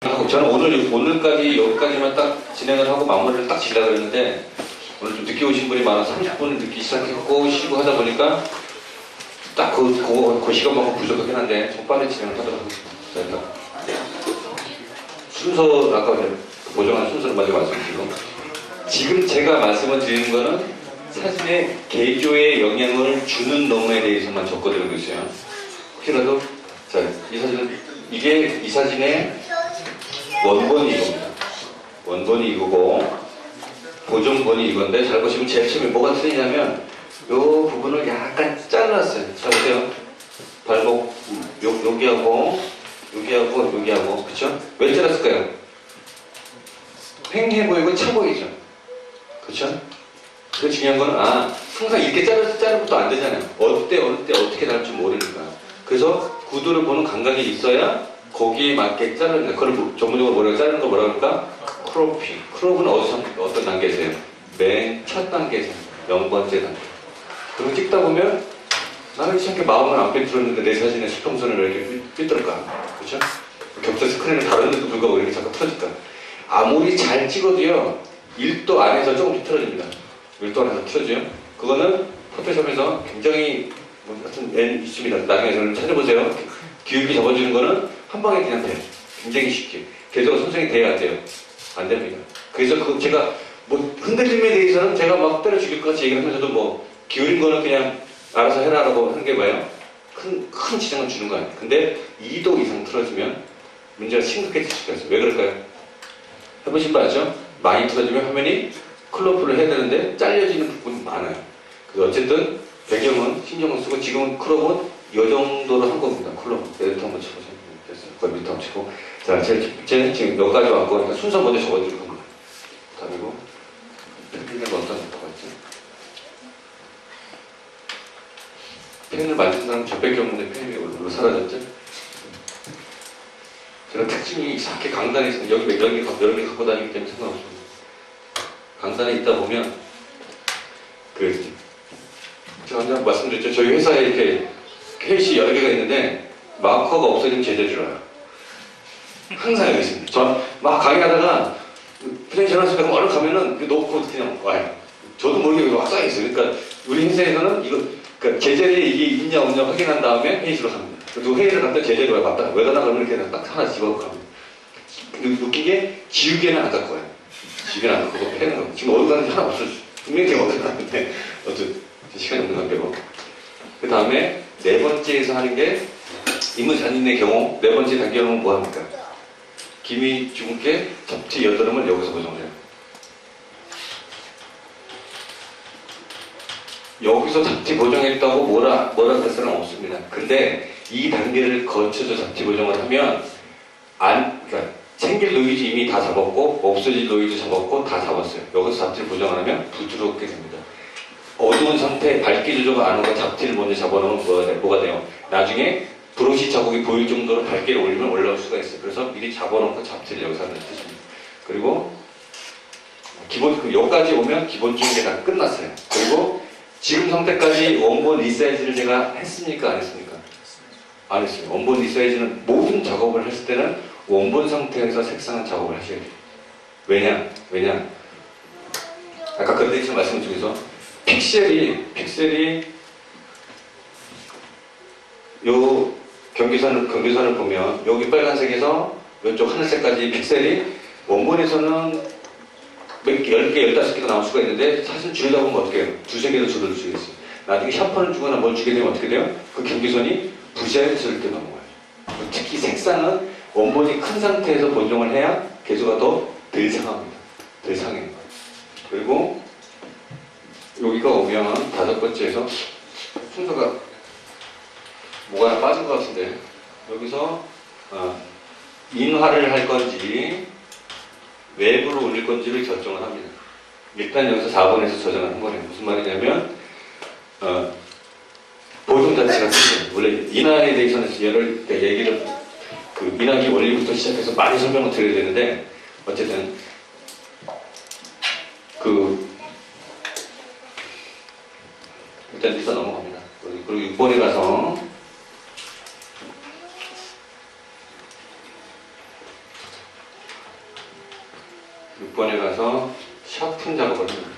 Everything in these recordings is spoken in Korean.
저는 오늘까지 여기까지만 딱 진행을 하고 마무리를 딱 지려고 그랬는데 오늘 좀 늦게 오신 분이 많아서 30분을 늦게 시작했고 쉬고 하다 보니까 딱 그 시간만큼 부족하긴 한데 좀 빠르게 진행을 하도록 하겠습니다. 순서 아까 보정한 순서를 먼저 말씀드리고 지금 제가 말씀을 드리는 거는 사진의 개조에 영향을 주는 놈에 대해서만 적어드리고 있어요. 혹시라도 자, 이 사진의 원본이 이겁니다. 원본이 이거고 보정본이 이건데 잘 보시면 제일 처음에 뭐가 틀리냐면 이 부분을 약간 잘랐어요. 자 보세요. 발목 여기하고 그쵸? 왜 잘랐을까요? 횡해 보이고 차 보이죠? 그쵸? 그 중요한 거는 항상 이렇게 자르면 또 안 되잖아요. 어느 때 어떻게 나올지 모르니까. 그래서 구도를 보는 감각이 있어야 거기에 맞게 자르는 거예요. 그걸 전문적으로 자르는 거 뭐라고 할까? 크롭핑. 크롭은 어떤 단계세요? 맨 첫 단계세요. 0번째 단계. 그리고 찍다 보면 나는 이렇게 마음을 안 삐뚤었는데 내 사진에 수평선을 왜 이렇게 삐뚤을까? 그렇죠? 격자 스크린을 다루는데도 불구하고 이렇게 자꾸 틀어질까? 아무리 잘 찍어도요 1도 안에서 조금씩 틀어집니다. 1도 안에서 틀어져요. 그거는 포토샵에서 굉장히 같은 N 있습니다. 나중에 저는 찾아보세요. 기울기 잡아주는 거는 한 방에 그냥 돼요. 굉장히 쉽게. 계속 선생이 돼야 돼요. 안 됩니다. 그래서 제가 흔들림에 대해서는 제가 막 때려 죽일 것 같이 얘기를 하면서도 기울인 거는 그냥 알아서 해라라고 하는 게 뭐예요? 큰 지장을 주는 거 아니에요. 근데 2도 이상 틀어지면 문제가 심각해질 수가 있어요. 왜 그럴까요? 해보신 거 아시죠? 많이 틀어지면 화면이 클로프를 해야 되는데 잘려지는 부분이 많아요. 그래서 어쨌든 배경은 신경을 쓰고 지금은 크롭은 이 정도로 한 겁니다. 클럽. 에디터 한번 쳐보세요. 됐어요. 거의 밑에 한번 치고. 자, 제 지금 여기까지 왔고, 그러니까 순서 먼저 적어드릴 겁니다. 다음이고, 펜을 어떤 거 있지? 펜을 만든 사람 저밖에 없는데 펜이 왜 사라졌죠? 제가 특징이 이상하게 강단에 있어요. 여러 개 갖고 다니기 때문에 상관없습니다. 강단에 있다 보면, 제가 한번 말씀드렸죠. 저희 회사에 이렇게 페이지 여러 개가 있는데 마커가 없어지면 제대로 줄어요. 항상 여기 있습니다. 전 막 강의하다가 프레이 전화수가 얼른 가면은 놓고 그냥 와요. 저도 모르게 여기 확 쌓여있어요. 그러니까 우리 회사에서는 그러니까 제자리에 이게 있냐 없냐 확인한 다음에 회의실로 갑니다. 그리고 회의를 갔다 제자리에 왜 갔다 왜 가나 그러면 이렇게 딱 하나 집어서 갑니다. 웃긴 게 지우개는 안 갖고 와요. 지우개는 안 갖고 펜은 갖고 지금 어디 가는지 하나 없어요. 분명히 어디 가는데 어쨌든 시간이 없는 관계고. 그 다음에 네 번째에서 하는 게 이무자님의 경우 네 번째 단계는 뭐 합니까? 기미 주근깨 잡티 여드름을 여기서 보정해요. 여기서 잡티 보정했다고 뭐라 할 사람 없습니다. 근데 이 단계를 거쳐서 잡티 보정을 하면 그러니까 챙길 노이즈 이미 다 잡았고 없어질 노이즈 잡았고 다 잡았어요. 여기서 잡티를 보정을 하면 부드럽게 됩니다. 어두운 상태, 밝기 조절 안 하고 잡티를 먼저 잡아놓으면 뭐가 돼요? 나중에 브러쉬 자국이 보일 정도로 밝기를 올리면 올라올 수가 있어요. 그래서 미리 잡아놓고 잡티를 여기서 하는 뜻입니다. 그리고 여기까지 오면 기본적인 게 다 끝났어요. 그리고 지금 상태까지 원본 리사이즈를 제가 했습니까? 안 했습니까? 안 했어요. 원본 리사이즈는 모든 작업을 했을 때는 원본 상태에서 색상한 작업을 하셔야 돼요. 왜냐? 아까 그런데 말씀 중에서 픽셀이 요 경계선을 보면 여기 빨간색에서 이쪽 하늘색까지 픽셀이 원본에서는 몇 개, 10개, 15개도 나올 수가 있는데 사실 줄이다 보면 어떻게 해요? 두세 개도 줄여줄 수가 있어요. 나중에 샤퍼를 주거나 뭘 주게 되면 어떻게 돼요? 그 경계선이 부자연스럽게 넘어가요. 특히 색상은 원본이 큰 상태에서 보정을 해야 개수가 더 덜 상합니다. 덜 상해요. 그리고 여기가 오면 다섯 번째에서 순서가 뭐가 하나 빠진 것 같은데 여기서 인화를 할 건지 외부로 올릴 건지를 결정을 합니다. 일단 여기서 4번에서 저장을 한 거예요. 무슨 말이냐면 보정 자체가 틀려요. 원래 인화에 대해서는 얘기를 인화기 원리부터 시작해서 많이 설명을 드려야 되는데 어쨌든 일단 리사 넘어갑니다. 그리고 6번에 가서 6번에 가서 샤픈 작업을 합니다.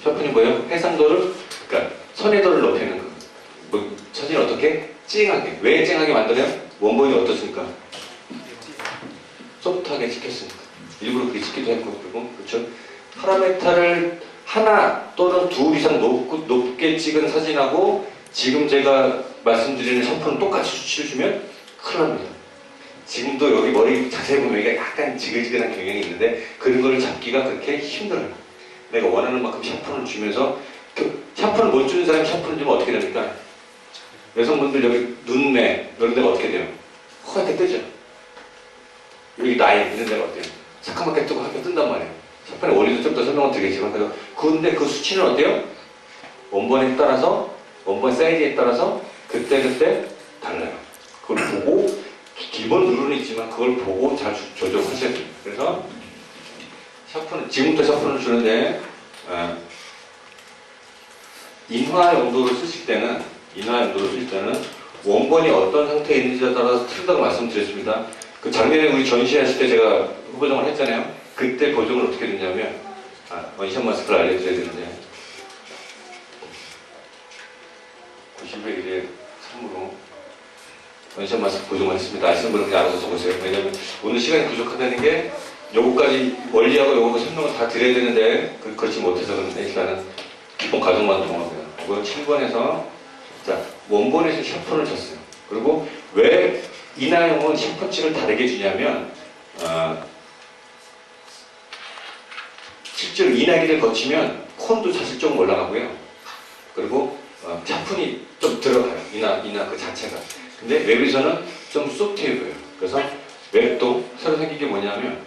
샤픈이 뭐예요? 해상도를, 그러니까 선해도를 높이는 거. 뭐, 사진 어떻게? 찡하게. 왜 찡하게 만드냐? 원본이 어떻습니까? 소프트하게 찍혔으니까. 일부러 그렇게 찍기도 했고, 그리고, 그렇죠? 파라메타를 하나 또는 둘 이상 높게 찍은 사진하고 지금 제가 말씀드리는 샤프는 똑같이 수치를 주면 큰일 납니다. 지금도 여기 머리 자세히 보면 여기가 약간 지글지글한 경향이 있는데 그런 걸 잡기가 그렇게 힘들어요. 내가 원하는 만큼 샤프를 주면서 샤프를 못 주는 사람이 샤프를 주면 어떻게 됩니까? 여성분들 여기 눈매 이런 데가 어떻게 돼요? 허옇게 뜨죠? 여기 라인 이런 데가 어때요? 새까맣게 뜨고 하게 뜬단 말이에요. 샤프의 원리도 좀 더 설명을 드리겠지만 근데 그 수치는 어때요? 원본에 따라서 원본 사이즈에 따라서 그때 달라요. 그걸 보고 기본 룰은 있지만 그걸 보고 잘 조정하셔야 됩니다. 그래서 샤프는 지금부터 샤프를 주는데 인화 용도로 쓰실 때는 원본이 어떤 상태에 있는지에 따라서 틀린다고 말씀드렸습니다. 그 작년에 우리 전시하실 때 제가 후보정을 했잖아요. 그때 보정을 어떻게 됐냐면 원샷 마스크를 알려드려야 되는데 90회 3으로 원샷 마스크 보정을 했습니다. 아시는 분은 그냥 알아서 적으세요. 왜냐면 오늘 시간이 부족하다는 게 요거까지 원리하고 요거 설명을 다 드려야 되는데 그렇지 못해서 그런데 시간은 기본 과정만 동하고요. 이거 7번에서 자 원본에서 샤프를 줬어요. 그리고 왜 이나용은 샤프치를 다르게 주냐면 실제로 이나기를 거치면 콘도 사실 좀 올라가고요. 그리고 샤프이 좀 들어가요. 이나 그 자체가. 근데 웹에서는 좀 소프트해 보여요. 그래서 웹도 새로 생긴 게 뭐냐면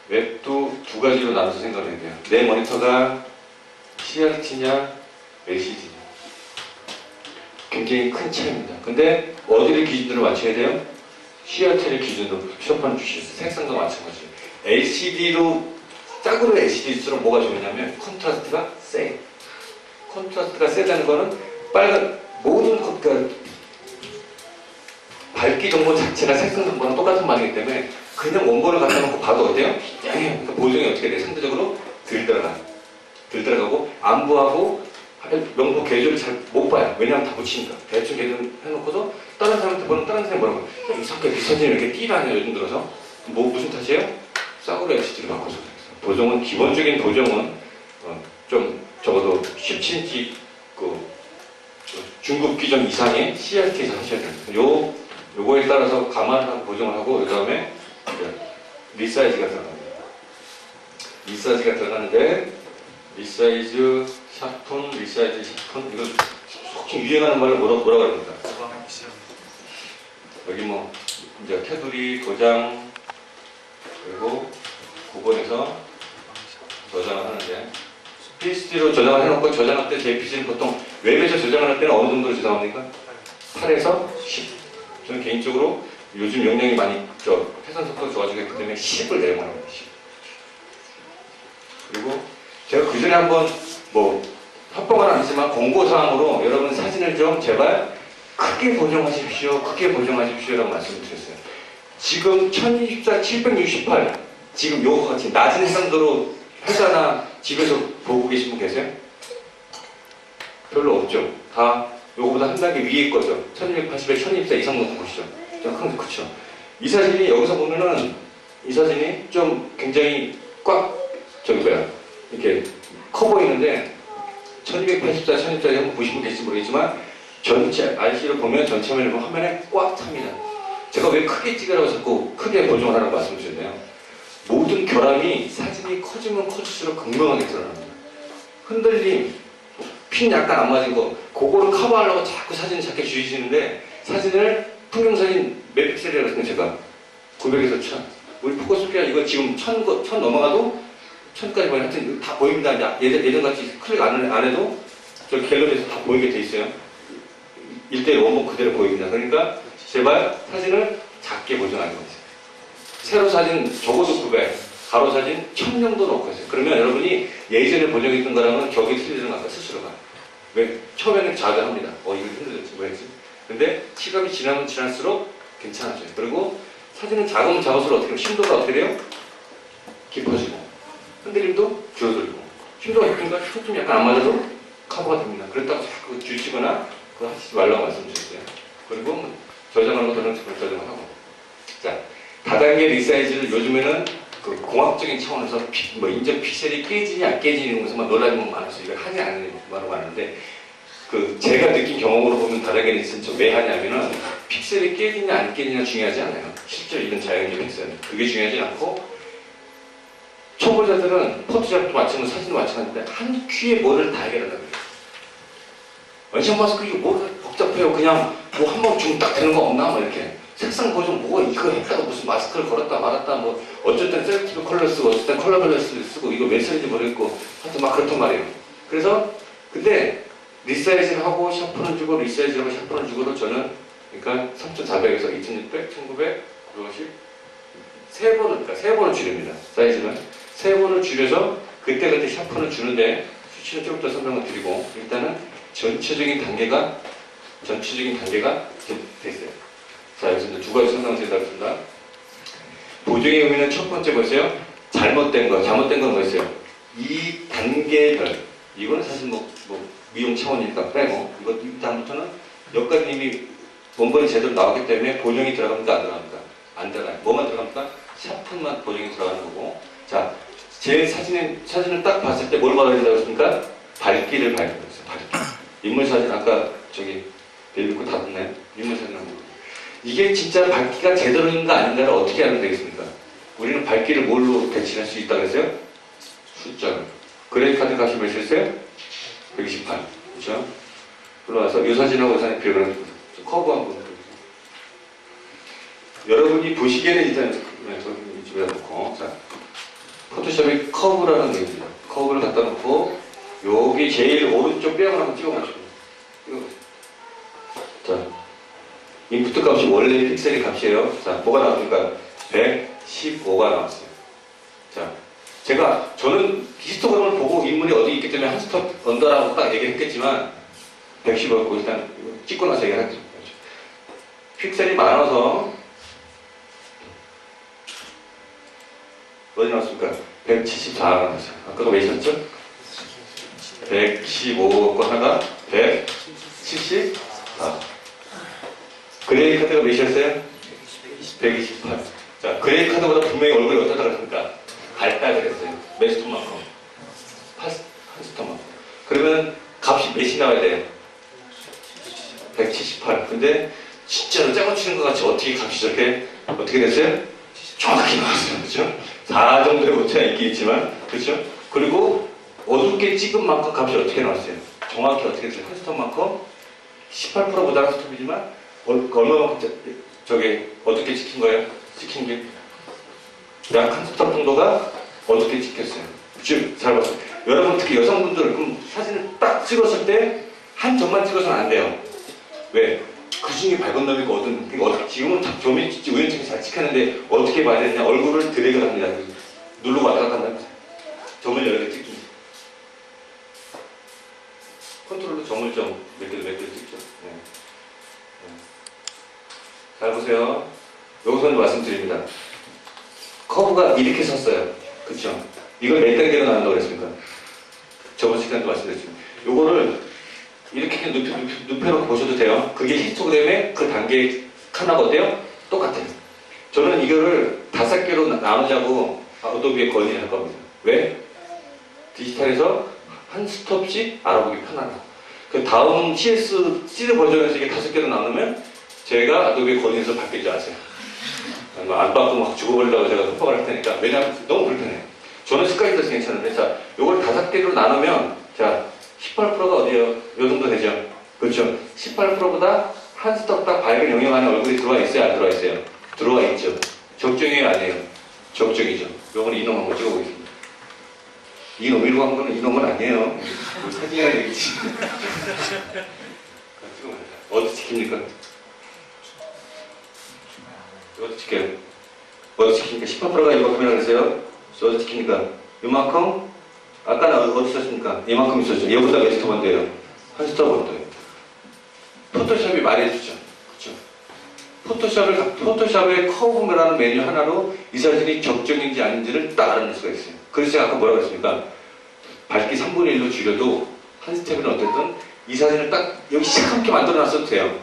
웹도 두 가지로 나눠서 생각을 해야 돼요. 내 모니터가 CRT냐 LCD냐. 굉장히 큰 차이입니다. 근데 어디를 기준으로 맞춰야 돼요? CRT를 기준으로 셔프를 주시죠. 색상도 마찬가지예요. LCD로 짝으로 LCD일수록 뭐가 좋으냐면 컨트라스트가 세. 컨트라스트가 세다는 거는 빨간 모든 그러니까 밝기 정보 자체가 색상 정보랑 똑같은 반응이기 때문에 그냥 원본을 갖다 놓고 봐도 어때요? 그러니까 보정이 어떻게 돼요? 상대적으로 덜 들어가고 안부하고 명부 개조를 잘 못 봐요. 왜냐하면 다 붙이니까. 대충 개조 해놓고서 다른 사람한테 보는 다른 사람이 뭐라고 이 사진이 이렇게 띠라냐 요즘 들어서 뭐 무슨 탓이에요? 싸구려 LCD를 바꿔서 보정은 기본적인 보정은 좀 적어도 17인치 그 중급 기준 이상의 CRT에서 하셔야 됩니다. 요거에 따라서 감안하고 보정을 하고 그 다음에 리사이즈가 들어갑니다. 리사이즈가 들어가는데 리사이즈 샤픈, 리사이즈 샤픈 이거 속칭 유행하는 말로 뭐라고 그럽니까? 여기 뭐 이제 테두리, 도장 그리고 9번에서 저장을 하는데 PSD로 저장을 해놓고 저장할 때 JPG는 보통 웹에서 저장을 할 때는 어느 정도로 저장합니까? 8에서 10. 저는 개인적으로 요즘 용량이 많이 회선 속도가 좋아지기 때문에 10을 내용합니다. 10. 그리고 제가 그 전에 한번 뭐 합법은 아니지만 공고사항으로 여러분 사진을 좀 제발 크게 보정하십시오. 크게 보정하십시오라고 말씀을 드렸어요. 지금 1024, 768 지금 요거 같이 낮은 해상도로 회사나 집에서 보고 계신 분 계세요? 별로 없죠. 다 요거보다 한 단계 위에 거죠. 1280에 1024 이상 놓고 보시죠. 좀 큰 거 그쵸. 이 사진이 여기서 보면은 이 사진이 좀 굉장히 이렇게 커 보이는데 1284, 1024 한번 보시면 될지 모르겠지만 전체 RC로 보면 전체 화면에 꽉 찹니다. 제가 왜 크게 찍으라고 자꾸 크게 보정을 하라고 말씀드렸나요? 모든 결함이 사진이 커지면 커질수록 극명하게 드러납니다. 흔들림, 핀 약간 안 맞은 거 그거를 커버하려고 자꾸 사진을 작게 주시는데 사진을 풍경사진 몇 픽셀이라고 했으면 제가 900에서 1000 우리 포커스피아 이거 지금 1000 넘어가도 1000까지 보면 하여튼 다 보입니다. 예전같이 클릭 안 해도 저 갤러리에서 다 보이게 돼 있어요. 1대1 원본 그대로 보입니다. 그러니까 제발 사진을 작게 보정하는 거죠. 세로 사진 적어도 900, 가로 사진 1000 정도 넣고 있어요. 그러면 여러분이 예전에 보정했던 거랑은 격이 틀리는 것 같아요. 스스로가. 왜? 처음에는 좌절합니다. 이거 힘들었지, 뭐 했지? 근데 시간이 지나면 지날수록 괜찮아져요. 그리고 사진은 작으면 작을수록 어떻게 해요? 심도가 어떻게 돼요? 깊어지고 흔들림도 줄어들고 심도가 깊으니까 초점이 약간 안 맞아도 커버가 됩니다. 그렇다고 자꾸 줄이거나 그거 하시지 말라고 말씀드렸어요. 그리고 저장하는 거 저장하고. 자, 다단계 리사이즈를 요즘에는 그 공학적인 차원에서 뭐 인접 픽셀이 깨지냐 안 깨지는 것에만 논란이 많아서 이걸 하냐 안 하냐고 많은데 그 제가 느낀 경험으로 보면 다단계 리사이즈는 왜 하냐면은 픽셀이 깨지냐 안 깨지냐 중요하지 않아요. 실제로 이런 자연적인 픽셀은 그게 중요하지 않고 초보자들은 포토샵도 마찬가지고 사진도 마찬가지인데 한 큐에 뭐를 다 해결하려고 해요. 원샷 마스크 이거 뭐 복잡해요. 그냥 뭐 한 번 주면 딱 되는 거 없나? 뭐 이렇게 색상 보정 뭐 이거 했다가 무슨 마스크를 걸었다 말았다 뭐 어쩔 땐 셀렉티브 컬러 쓰고 어쩔 땐 컬러 밸런스 쓰고 이거 몇 살인지 모르겠고 하여튼 막 그렇단 말이에요. 그래서 근데 리사이즈를 하고 샤프는 주고 리사이즈를 하고 샤프는 주고도 저는 그러니까 3400에서 2600, 1900 그것이 그러니까 세 번을 줄입니다. 사이즈는 세 번을 줄여서 그때그때 샤프는 주는데 수치는 좀 더 설명을 드리고 일단은 전체적인 단계가 됐어요. 자, 여기서 이제 두 가지 설명을 드리겠습니다. 보정의 의미는 첫 번째 뭐였어요? 잘못된 건 뭐였어요? 이 단계별. 이거는 사실 뭐 미용 차원이니까 빼고, 이거 다음부터는 여기까지 이미 원본이 제대로 나왔기 때문에 보정이 들어갑니까? 안 들어갑니까? 안 들어가요. 뭐만 들어갑니까? 샤프만 보정이 들어가는 거고. 자, 제 사진을 딱 봤을 때 뭘 봐야 된다고 했습니까? 밝기를 봐야 된다고 했어요. 밝기. 인물 사진 아까 저기 데뷔코 닫았네. 인물 사진 한 거. 이게 진짜 밝기가 제대로인가 아닌가를 어떻게 알면 되겠습니까? 우리는 밝기를 뭘로 배치할 수 있다고 했어요? 숫자로. 그래픽카드 값이 몇이었어요? 128. 그렇죠? 올라와서 이 사진하고 이 사진 비교를 커브 한번 보여주세요. 여러분이 보시기에는 일단 이쪽에다 놓고 자, 포토샵이 커브라는 얘기입니다. 커브를 갖다 놓고 여기 제일 오른쪽 뼈를 한번 찍어보시고 자, 인풋 값이 원래 픽셀의 값이에요. 자, 뭐가 나왔습니까? 115가 나왔어요. 자, 저는 히스토그램을 보고 인물이 어디 있기 때문에 한 스톱 언더라고 딱 얘기했겠지만 115였고 일단 찍고 나서 얘기하죠. 픽셀이 많아서 어디 나왔습니까? 174가 나왔어요. 아까가 몇 있었죠? 115거 하나가 174. 그레이 카드가 몇이었어요? 128. 자, 그레이 카드보다 분명히 얼굴이 어떻다 그랬습니까? 밝다 그랬어요. 몇 스톱만큼? 한 스톱만큼. 그러면 값이 몇이 나와야 돼요? 178. 근데 진짜로 짜고 치는 것 같이 어떻게 값이 저렇게 어떻게 됐어요? 정확히 나왔어요. 그렇죠? 4 정도의 오차가 있겠지만 그렇죠? 그리고 어둡게 찍은 만큼 값이 어떻게 나왔어요? 정확히 어떻게 됐어요? 한 스톱만큼 18%보다 한 스톱이지만 얼마만큼 저게 어떻게 찍힌 거예요? 찍힌 게 약 한 스톱 정도가 어떻게 찍혔어요? 잘 봤어요. 여러분 특히 여성분들 그럼 사진을 딱 찍었을 때 한 점만 찍어서는 안 돼요. 왜? 그 중에 밝은 놈이 있고 어떤 지금은 점이 우연찮게 잘 찍혔는데 어떻게 봐야 되냐? 얼굴을 드래그를 합니다. 누르고 왔다 갔다 한다. 점을 여러 개 찍습니다. 컨트롤로 점을 몇 개 찍죠. 네. 잘 보세요. 여기서는 말씀드립니다. 커브가 이렇게 섰어요. 그쵸? 이걸 몇 단계로 나눈다고 그랬습니까? 저번 시간에도 말씀드렸지만 요거를 이렇게 그냥 눕혀놓고 보셔도 돼요. 그게 히스토그램의 그 단계 하나가 어때요? 똑같아요. 저는 이거를 5개로 나누자고 어도비에 건의를 할 겁니다. 왜? 디지털에서 한 스톱씩 알아보기 편하다. 그 다음 CS 버전에서 이게 5개로 나누면 제가 아도비에 건의해서 바뀔 줄 아세요. 안 바꾸면 막 죽어버리려고 제가 협박을 할 테니까. 왜냐하면 너무 불편해요. 저는 습관이 돼서 괜찮은데 자, 요걸 5개로 나누면 자, 18%가 어디에요? 요 정도 되죠? 그렇죠? 18%보다 한 스톱 딱 밝은 영역 안에 얼굴이 들어와 있어요? 안 들어와 있어요? 들어와 있죠. 적정이에요? 아니에요? 적정이죠. 요건 이놈 한번 찍어보겠습니다. 이놈이라고 한 거는 이놈은 아니에요. 사진이라는 얘기지. 어디 찍힙니까? 어디 찍혀요? 어디 찍힙니까? 18%가 이만큼이라고 그랬어요? 어디 찍힙니까? 이만큼? 아까는 어디 썼습니까? 이만큼 있었죠. 얘보다 몇 스톱 언더예요? 한 스톱 언더예요. 포토샵이 말해주죠. 그렇죠? 포토샵의 커브라는 메뉴 하나로 이 사진이 적정인지 아닌지를 딱 알아낼 수가 있어요. 그래서 제가 아까 뭐라고 했습니까? 밝기 3분의 1로 줄여도 한 스텝은 어쨌든 이 사진을 딱 여기 시커멓게 만들어 놨어도 돼요.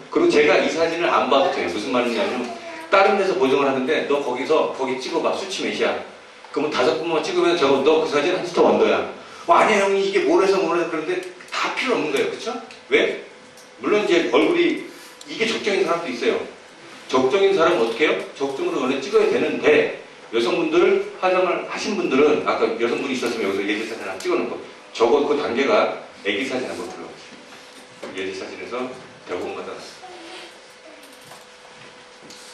그리고 제가 이 사진을 안 봐도 돼요. 무슨 말이냐면 다른 데서 보정을 하는데 너 거기 찍어봐. 수치 몇이야. 그러면 5분만 찍으면 너 그 사진 한 스텝 언더야. 아니야 형이 이게 뭐래서 그런데 다 필요 없는 거예요. 그쵸? 왜? 물론 이제 얼굴이 이게 적정인 사람도 있어요. 적정인 사람은 어떻게 해요? 적정으로 원래 찍어야 되는데 여성분들 화장을 하신 분들은 아까 여성분이 있었으면 여기서 예지 사진 하나 찍어놓고 저거 그 단계가 애기 사진 한번 불러보세요. 예지 사진에서 대부분마다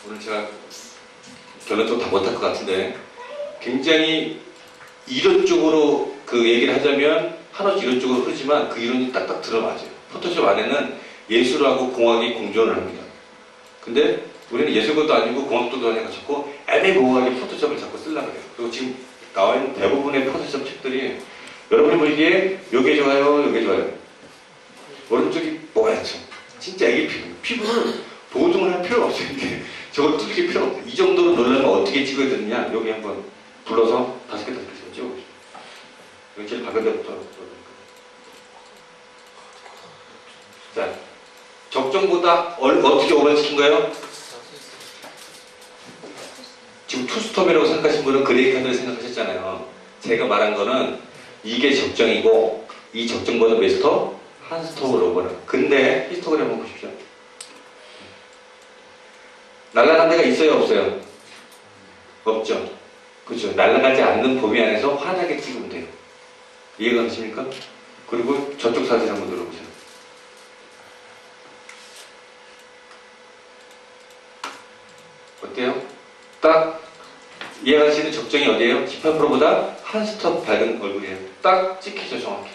오늘 제가 결론적으로 다 못할 것 같은데 굉장히 이론적으로 그 얘기를 하자면 한없이 이론적으로 흐르지만 그 이론이 딱딱 들어맞아요. 포토샵 안에는 예술하고 공학이 공존을 합니다. 근데 우리는 예술가도 아니고 공학도도 아니고 자꾸 애매모호하게 포토샵을 자꾸 쓰려고 해요. 그리고 지금 나와 있는 대부분의 포토샵 책들이 여러분이 보기에 요게 좋아요, 요게 좋아요. 오른쪽이 뭐였죠? 진짜 애기 피부를 보정을 할 필요가 없어요. 저걸 뚫릴 필요가 없어요. 이 정도로 놀라면 어떻게 찍어야 되느냐? 여기 한번 불러서 5개 찍어보시죠. 여기 제일 밝은 데부터. 자, 적정보다 어떻게 오버시킨가요? 지금 투스톱이라고 생각하신 분은 그레이 카드를 생각하셨잖아요. 제가 말한 거는 이게 적정이고 이 적정보다 몇 스톱? 한 스톱으로 오버는. 근데 히스토그램 한번 보십시오. 날아간 데가 있어요, 없어요? 없죠. 그렇죠. 날아가지 않는 범위 안에서 환하게 찍으면 돼요. 이해가 가십니까? 그리고 저쪽 사진 한번 들어보세요. 어때요? 딱 이해하시는 적정이 어디예요? 18%보다 한 스톱 밝은 얼굴이에요. 딱 찍히죠, 정확히.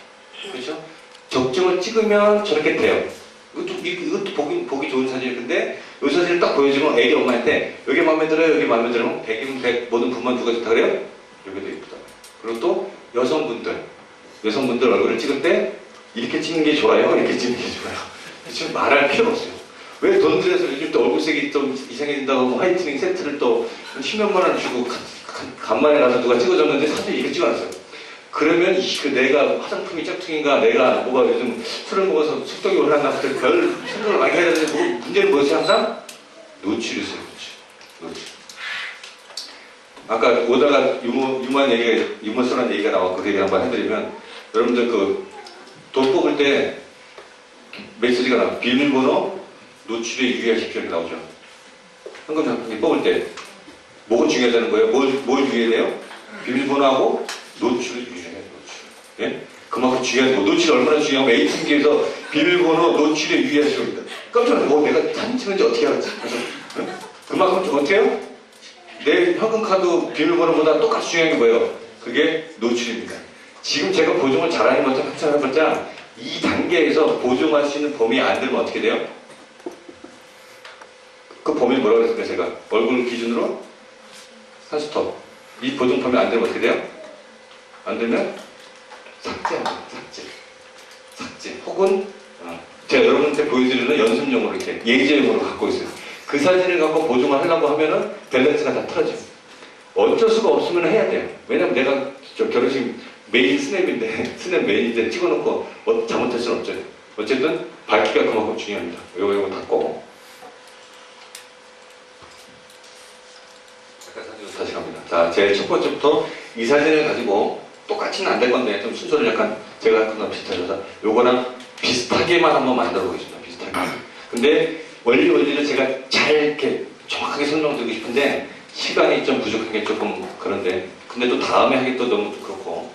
그렇죠? 적정을 찍으면 저렇게 돼요. 이것도 보기 좋은 사진이에요. 근데 이 사진을 딱 보여주면 애기 엄마한테 여기 마음에 들어요, 여기 마음에 들으면 100이면 100 모든 분만 누가 좋다 그래요? 여기도 예쁘다. 그리고 또 여성분들 얼굴을 찍을 때 이렇게 찍는 게 좋아요, 이렇게 찍는 게 좋아요. 지금 말할 필요가 없어요. 왜 돈 들여서 요즘 또 얼굴색이 좀 이상해진다고 뭐 화이트닝 세트를 또 10몇만 원 주고 간만에 가서 누가 찍어줬는데 사진 이렇게 찍어놨어요. 그러면 내가 화장품이 짝퉁인가, 내가 뭐가 요즘 술을 먹어서 숙덕이 올랐나, 별 생각을 많이 해야 되는데 문제는 뭐지 항상? 노출이 있어요. 노출. 아까 오다가 유머스러운 얘기가 나왔고 그 얘기 한번 해드리면 여러분들 돈 뽑을 때 메시지가 나와요. 비밀번호 노출에 유의하십시오 이렇게 나오죠. 현금 상품 뽑을 때 뭐가 중요하다는 거예요? 뭘 유의해야 돼요? 비밀번호하고 노출을 유의해야 돼요. 노출. 예? 그만큼 중요하죠. 노출이 얼마나 중요하면 ATM기에서 비밀번호 노출에 유의하시오. 깜짝 놀라서 내가 사진 찍는지 어떻게 알았지? 그래서 그만큼 좀 어때요? 내 현금카드 비밀번호보다 똑같이 중요한 게 뭐예요? 그게 노출입니다. 지금 제가 보정을 잘하는 것도 합쳐봤자 이 단계에서 보정할 수 있는 범위 안 들면 어떻게 돼요? 그 범위 뭐라고 그랬을까요? 제가 얼굴 기준으로 한 스톱. 이 보정 범위 안 되면 어떻게 돼요? 안 되면 삭제합니다. 삭제. 혹은 제가 여러분한테 보여드리는 연습용으로 이렇게 예제용으로 갖고 있어요. 그 사진을 갖고 보정을 하려고 하면은 밸런스가 다 틀어져요. 어쩔 수가 없으면 해야 돼요. 왜냐면 내가 결혼식 메인 스냅 메인인데 찍어놓고 잘못할 수는 없죠. 어쨌든 밝기가 그만큼 중요합니다. 요거 닫고. 다시 갑니다. 자, 제일 첫 번째부터 이 사진을 가지고 똑같이는 안 될 건데 좀 순서를 약간 제가 할 거랑 비슷해져서 요거랑 비슷하게만 한번 만들어 보겠습니다. 비슷하게. 근데 원리를 제가 잘 이렇게 정확하게 설명드리고 싶은데 시간이 좀 부족한 게 조금 그런데 근데 또 다음에 하기 또 너무 그렇고.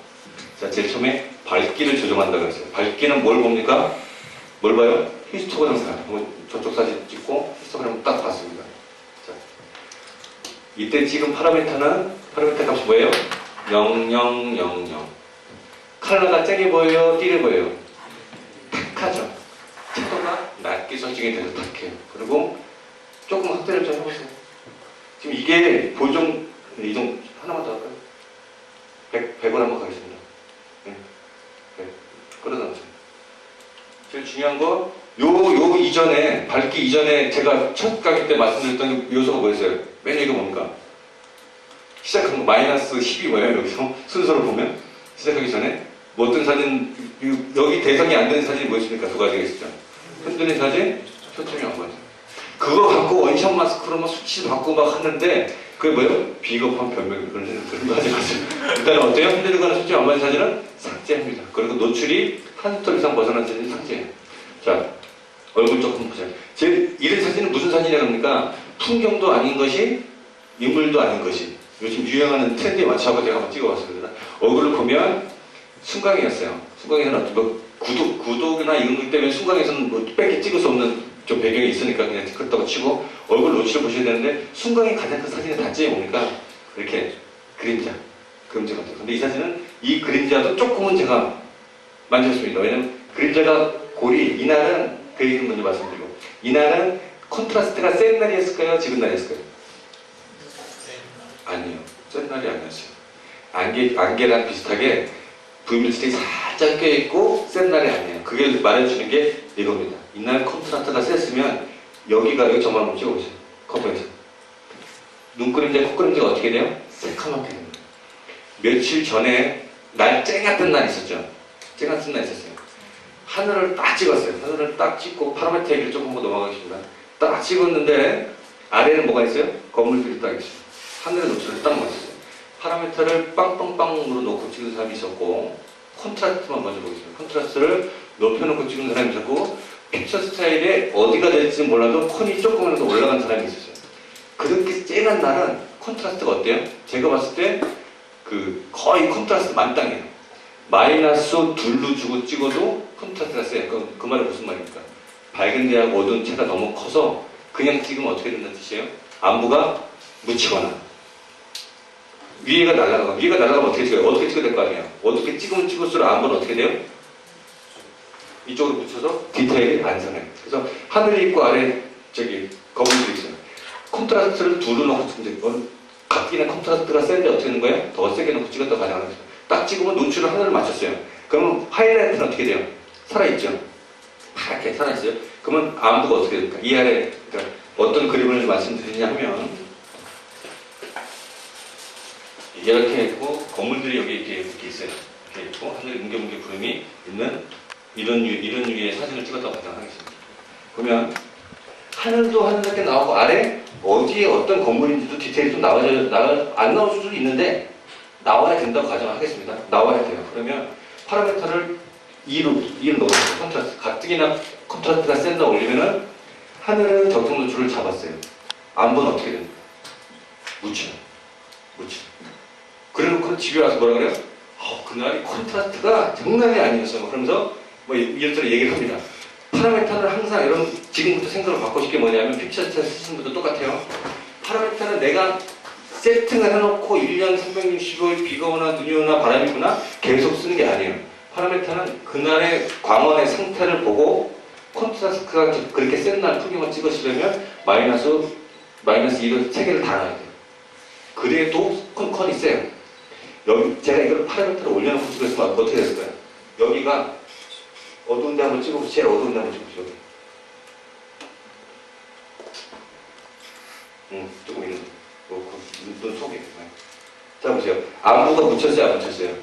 자, 제일 처음에 밝기를 조정한다고 했어요. 밝기는 뭘 봅니까? 뭘 봐요? 히스토그램 사진. 저쪽 사진 찍고 히스토그램 딱 봤습니다. 자, 이때 지금 파라미터 값이 뭐예요? 0000. 컬러가 쨍해 보여요? 띠래 보여요? 탁하죠. 채도가 낮게 설정이 돼서 탁해요. 그리고 조금 확대를 좀 해보세요. 지금 이게 보정 이동 하나만 더 할까요? 100원 한번 가겠습니다. 네. 끌어다 놓으세요. 제일 중요한 거 요 이전에 밝기 갖기 이전에 제가 첫 강의 때 말씀드렸던 요소가 뭐였어요? 맨 이거 뭡니까? 시작한 거 마이너스 10이 뭐예요? 여기서 순서를 보면 시작하기 전에 뭐 어떤 사진 여기 대상이 안 되는 사진이 뭐였습니까? 두 가지가 있었죠. 흔드는 사진, 초점이 안 맞아. 그거 갖고 원샷 마스크로 막 수치 받고 막 하는데 그게 뭐예요? 비겁한 변명 그런 거 하지 마세요. 일단 어때요? 흔들거나 수치 안 맞은 사진은 삭제합니다. 그리고 노출이 한 톨 이상 벗어난 사진은 삭제해요. 자, 얼굴 조금 보세요. 제 이런 사진은 무슨 사진이라고 합니까? 풍경도 아닌 것이 인물도 아닌 것이 요즘 유행하는 트렌드에 맞춰서 제가 한번 찍어봤습니다. 얼굴을 보면 순강이었어요. 순강에서는 어떤 뭐 구독이나 이런 것 때문에 순강에서는 뭐 빽히 찍을 수 없는 좀 배경이 있으니까 그냥 그렇다고 치고 얼굴 노출을 보셔야 되는데 순강이 가장 큰 사진의 단점이 뭡니까? 이렇게 그림자 같아요. 근데 이 사진은 이 그림자도 조금은 제가 만졌습니다. 왜냐면 그림자가 골이 이날은 그 얘기는 먼저 말씀드리고 이날은 컨트라스트가 센 날이었을까요? 지금 날이었을까요? 아니요. 센 날이 아니었어요. 안개랑 비슷하게 부유물질이 살짝 껴있고 센 날이 아니에요. 그게 말해주는 게 이겁니다. 이날 컨트라스트가 셌으면 여기 정말 한번 찍어보세요. 컴퓨터에서 눈그림자, 콧그림자가 어떻게 돼요? 새카맣게 됩니다. 며칠 전에 날 쨍같은 날 있었죠. 쨍같은 날 있었어요. 하늘을 딱 찍었어요. 하늘을 딱 찍고 파라미터 얘기를 조금 더 넘어가겠습니다. 딱 찍었는데 아래는 뭐가 있어요? 건물들이 딱 있어요. 하늘의 노출을 딱 맞췄어요. 파라미터를 빵빵빵으로 놓고 찍은 사람이 있었고 콘트라스트만 먼저 보겠습니다. 콘트라스트를 높여놓고 찍은 사람이 있었고 픽처 스타일에 어디가 될지 몰라도 콘이 조금이라도 올라간 사람이 있었어요. 그렇게 쨍한 날은 콘트라스트가 어때요? 제가 봤을 때 그 거의 콘트라스트 만땅이에요. 마이너스 2로 주고 찍어도 콘트라스트가 세요. 그 말은 무슨 말입니까? 밝은 데하고 어두운 채가 너무 커서 그냥 찍으면 어떻게 된다는 뜻이에요? 안부가 묻히거나 위에가 날아가면 어떻게 찍어요? 어떻게 찍어야 될 거 아니에요? 어떻게 찍으면 찍을수록 안부는 어떻게 돼요? 이쪽으로 묻혀서 디테일이 안 서네요. 그래서 하늘이 있고 아래 거북이도 있어요. 콘트라스트를 2로 넣고 각기는 콘트라스트가 센데 어떻게 되는 거예요? 더 세게 넣고 찍었다 가져가는 거죠. 딱 찍으면 노출을 하늘을 맞췄어요. 그러면 하이라이트는 어떻게 돼요? 살아있죠? 파랗게 살아있어요. 그러면 안부가 어떻게 됩니까? 이 아래 그러니까 어떤 그림을 말씀드리냐 하면 이렇게 있고 건물들이 여기 이렇게 있어요. 이렇게 있고 하늘에 뭉게뭉게 구름이 있는 이런 유의 사진을 찍었다고 가정하겠습니다. 그러면 하늘도 하늘답게 나오고 아래 어디에 어떤 건물인지도 디테일이 좀 안 나올 수도 있는데 나와야 된다고 가정하겠습니다. 나와야 돼요. 그러면 파라미터를 2로 넣어서 컨트라스트 가뜩이나 컨트라스트가 센다 올리면은 하늘은 적정 노출을 잡았어요. 안보는 어떻게 됩니까? 묻혀. 그래놓고 집에 와서 뭐라 그래요? 그날이 컨트라스트가 장난이 아니었어. 그러면서 뭐 이런저런 얘기를 합니다. 파라미터는 항상 여러분 지금부터 생각을 바꾸실 게 뭐냐면 픽처 스타일 쓰시는 분도 똑같아요. 파라미터는 내가 세팅을 해놓고 1년 365일 비가 오나 눈이 오나 바람이 부나 계속 쓰는 게 아니에요. 파라미터는 그날의 광원의 상태를 보고 컨트라스트가 그렇게 센 날 풍경을 찍으시려면 마이너스 2로 3개를 다 놔야 돼요. 그래도 컨이 세요. 여기 제가 이걸 파라미터를 올려놓고 찍었으면 어떻게 됐을까요? 여기가 어두운 데 한번 찍어보세요. 제일 어두운 데 한번 찍어보세요. 조금 이런 눈 속에. 자 보세요. 안부가 묻혔어요? 안 묻혔어요?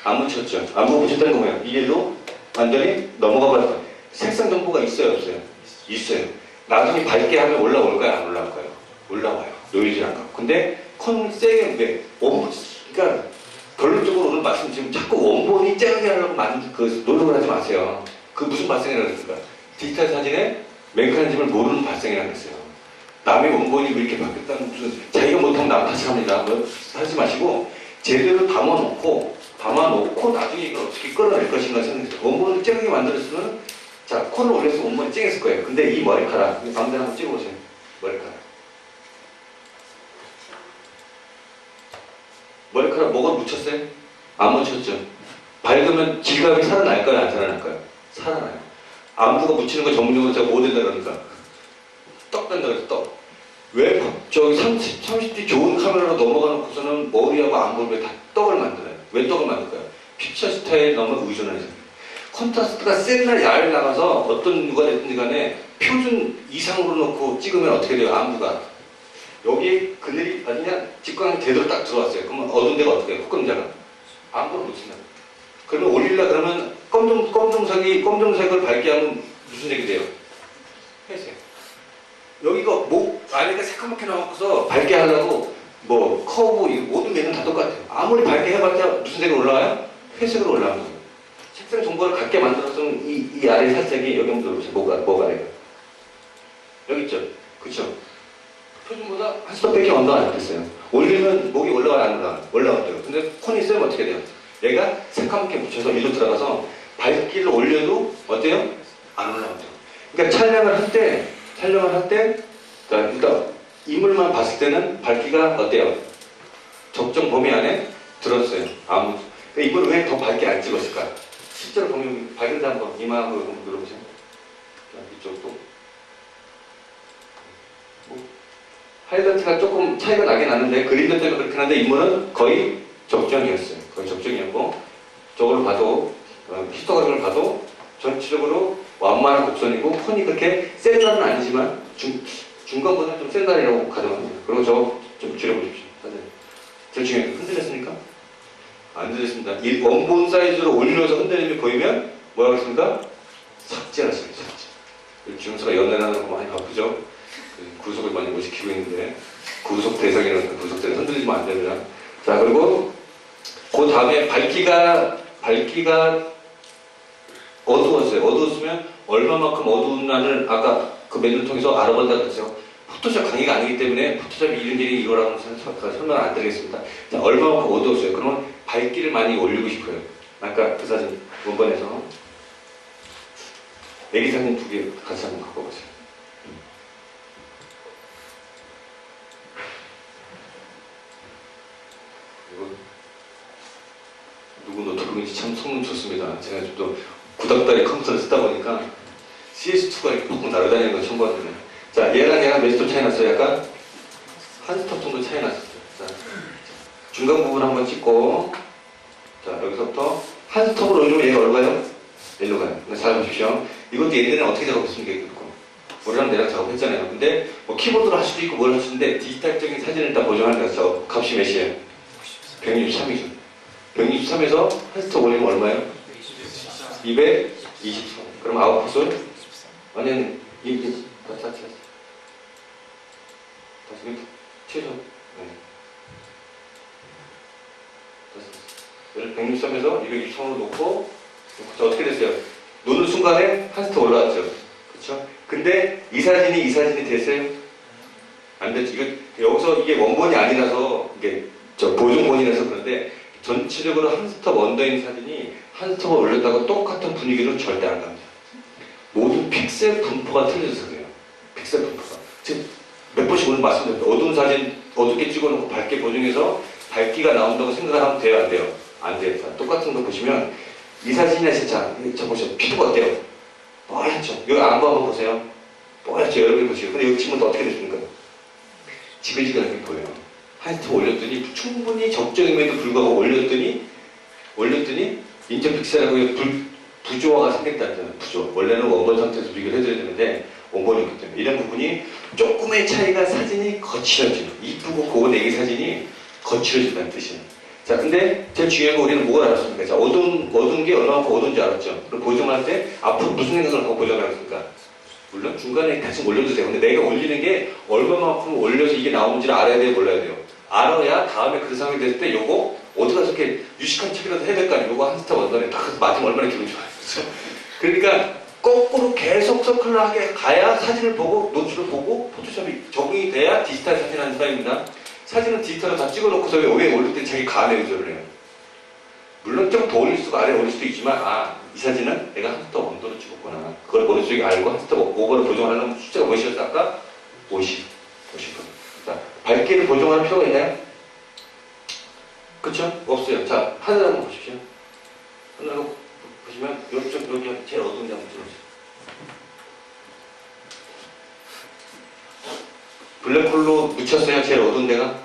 안 묻혔죠. 안부 묻혔다는 거 뭐예요? 이 일로 완전히 넘어가 버렸어요. 색상 정보가 있어요? 없어요? 있어요. 나중에 밝게 하면 올라올까요? 안 올라올까요? 올라와요. 노이즈 안 가고. 근데 콘 세게 그러니까 결론적으로 오늘 말씀 지금 자꾸 원본이 쨍하게 하려고 만든 그 노력을 하지 마세요. 그 무슨 발생이라고 했을까? 디지털 사진의 메커니즘을 모르는 발생이라고 했어요. 남의 원본이 왜 이렇게 바뀌었다는 무슨 자기가 못하면 남 탓이랍니다. 뭐 하지 마시고 제대로 담아놓고 나중에 이걸 어떻게 끌어낼 것인가 생각해요. 원본을 쨍하게 만들었으면 자 콘을 올려서 원본이 쨍했을 거예요. 근데 이 머리카락 가운데 한번 찍어보세요. 머리카락 뭐가 묻혔어요? 안 묻혔죠. 밝으면 질감이 살아날까요? 안 살아날까요? 살아나요. 안부가 묻히는 거 전문용어로 제가 뭐 된다 그러니까 떡 된다 그래서 떡. 왜 저기 30D 좋은 카메라로 넘어가 놓고서는 머리하고 안부를 왜 다 떡을 만들어요? 왜 떡을 만들까요? 픽처 스타일에 너무 의존하는 거예요. 컨트라스트가 센 날 야외 나가서 어떤 누가 됐든지 간에 표준 이상으로 놓고 찍으면 어떻게 돼요? 암두가 여기 그늘이 아니 그냥 직광이 제대로 딱 들어왔어요. 그러면 어두운 데가 어떻게 해요? 흑검자가 아무거나 못 친다. 그러면 올리려 그러면 검정색을 밝게 하면 무슨 색이 돼요? 회색. 여기가 목 안에가 새까맣게 나와서 밝게 하려고 뭐 커브 모든 면은 다 똑같아요. 아무리 밝게 해봤자 무슨 색으로 올라와요? 회색으로 올라오는 거예요. 색상 정보를 갖게 만들었으면 이 아래 살색이 여기 한번 들어보세요. 목 아래가 여기 있죠? 그쵸? 표준보다 한 스톱밖에 언더가 안 됐어요. 올리면 목이 올라가요? 안 올라가요? 근데 콘이 있으면 어떻게 돼요? 얘가 새까맣게 묻혀서 일로 들어가서 밝기를 올려도 어때요? 안 올라가죠. 그러니까 촬영을 할 때, 그러니까 이물만 봤을 때는 밝기가 어때요? 적정 범위 안에 들었어요. 그러니까 이물을 왜 더 밝게 안 찍었을까? 실제로 보면 밝은데 한번 이마하고 한번 눌러보세요. 이쪽도. 하이라이트가 조금 차이가 나긴 하는데 그림자 때문에 그렇긴 한데 인물은 거의 적정이었어요. 거의 적정이었고 저걸로 봐도 히스토그램을 봐도 전체적으로 완만한 곡선이고 콘이 그렇게 센 날은 아니지만 중간보다는 좀 센 날이라고 가정합니다. 그리고 저 좀 줄여보십시오. 사진. 제일 중요한 게 흔들렸습니까? 안 흔들렸습니다. 이 원본 사이즈로 올려서 흔들림이 보이면 뭐라고 했습니까? 삭제하세요. 삭제. 중서가 연애하는 거 많이 바쁘죠? 구속을 많이 못 시키고 있는데 구속 대상이라는 구속 대상 흔들리면 안 됩니다. 자 그리고 그 다음에 밝기가 어두웠어요. 어두웠으면 얼마만큼 어두운 날을 아까 그 메뉴를 통해서 알아본다 그랬어요. 포토샵 강의가 아니기 때문에 포토샵이 이런저런 이거라고 설명 안 드리겠습니다. 자, 얼마만큼 어두웠어요. 그러면 밝기를 많이 올리고 싶어요. 아까 그 사진 원본에서 애기 사진 2개 같이 한번 갖고 보세요. 누구 노트북인지 참 소문 좋습니다. 제가 좀 더 구닥다리 컴퓨터를 쓰다 보니까 CS2가 이렇게 푹 날아다니는 걸 처음 봤는데 자 얘랑 몇 스톱 차이 났어요? 약간 한 스톱 정도 차이 났어요. 자, 중간 부분 한번 찍고 자 여기서부터 한 스톱을 올리면 얘가 얼마요? 일로 가요. 잘 보십시오. 이것도 예전에 어떻게 작업했습니까? 이거 우리랑 내랑 작업했잖아요. 근데 뭐 키보드로 할 수도 있고 뭘 할 수도 있는데 디지털적인 사진을 다 보정하는 거죠. 값이 몇이에요? 163이죠. 163에서 한 스톱 올리면 얼마예요? 223. 그럼 아웃풋은 완전 다시 최소. 네. 163에서 223으로 놓고 어떻게 됐어요? 놓는 순간에 한 스톱 올라왔죠. 그렇죠? 근데 이 사진이 됐어요? 안 됐죠. 여기서 이게 원본이 아니라서 이게 보정본이라서 그런데 전체적으로 한 스톱 언더인 사진이 한 스톱을 올렸다고 똑같은 분위기로 절대 안 갑니다. 모든 픽셀 분포가 틀려져서 그래요. 픽셀 분포가. 지금 몇 번씩 오늘 말씀드렸죠. 어두운 사진 어둡게 찍어놓고 밝게 보정해서 밝기가 나온다고 생각하면 돼요? 안 돼요? 안 돼요. 자, 똑같은 거 보시면 이 사진이나 진짜 저 보세요. 피부가 어때요? 뽀얗죠? 여기 안구 한번 보세요. 뽀얗죠? 여러분이 보시고. 근데 여기 친구는 어떻게 됐습니까? 지글지글하게 보여요. 한 스톱 올렸더니 충분히 적정임에도 불구하고 올렸더니 인적 픽셀하고 부조화가 생겼다는 부조. 원래는 원본 상태에서 비교를 해드려야 되는데 원본이었기 때문에 이런 부분이 조금의 차이가 사진이 거칠어지는 이쁘고 고운 애기 사진이 거칠어진다는 뜻이에요. 자, 근데 제일 중요한 거 우리는 뭐가 알았습니까? 자, 어두운 게 얼마만큼 어두운지 알았죠? 그럼 보정할 때 앞으로 무슨 생각을 하고 보정을 하겠습니까? 물론 중간에 다시 올려도 돼요. 근데 내가 올리는 게 얼마만큼 올려서 이게 나오는지를 알아야 돼요? 몰라야 돼요? 알아야 다음에 그 상황이 됐을 때 요거 어디 가서 이렇게 유식한 척이라도 해야 될 거 아니에요? 요거 한 스텝 언더에 딱 맞으면 얼마나 기분이 좋아요. 그렇죠? 그러니까 거꾸로 계속 서클하게 가야 사진을 보고 노출을 보고 포토샵이 적응이 돼야 디지털 사진 하는 사람입니다. 사진은 디지털로 다 찍어놓고서 왜 올릴 때 자기 감에 의존을 해요. 물론 좀 더 올릴 수가 아래 올릴 수도 있지만 이 사진은 내가 한 스텝 언더로 찍었구나. 그걸 머릿속에 알고 한 스텝 오버를 보정하려면 숫자가 몇이었어 아까? 50. 자, 밝기를 보정할 필요가 있나요? 그쵸? 없어요. 자, 하늘 한번 보십시오. 하늘 한번 보시면 여기 제일 어두운 데 한번 들어보세요. 블랙홀로 묻혔어요? 제일 어두운 데가?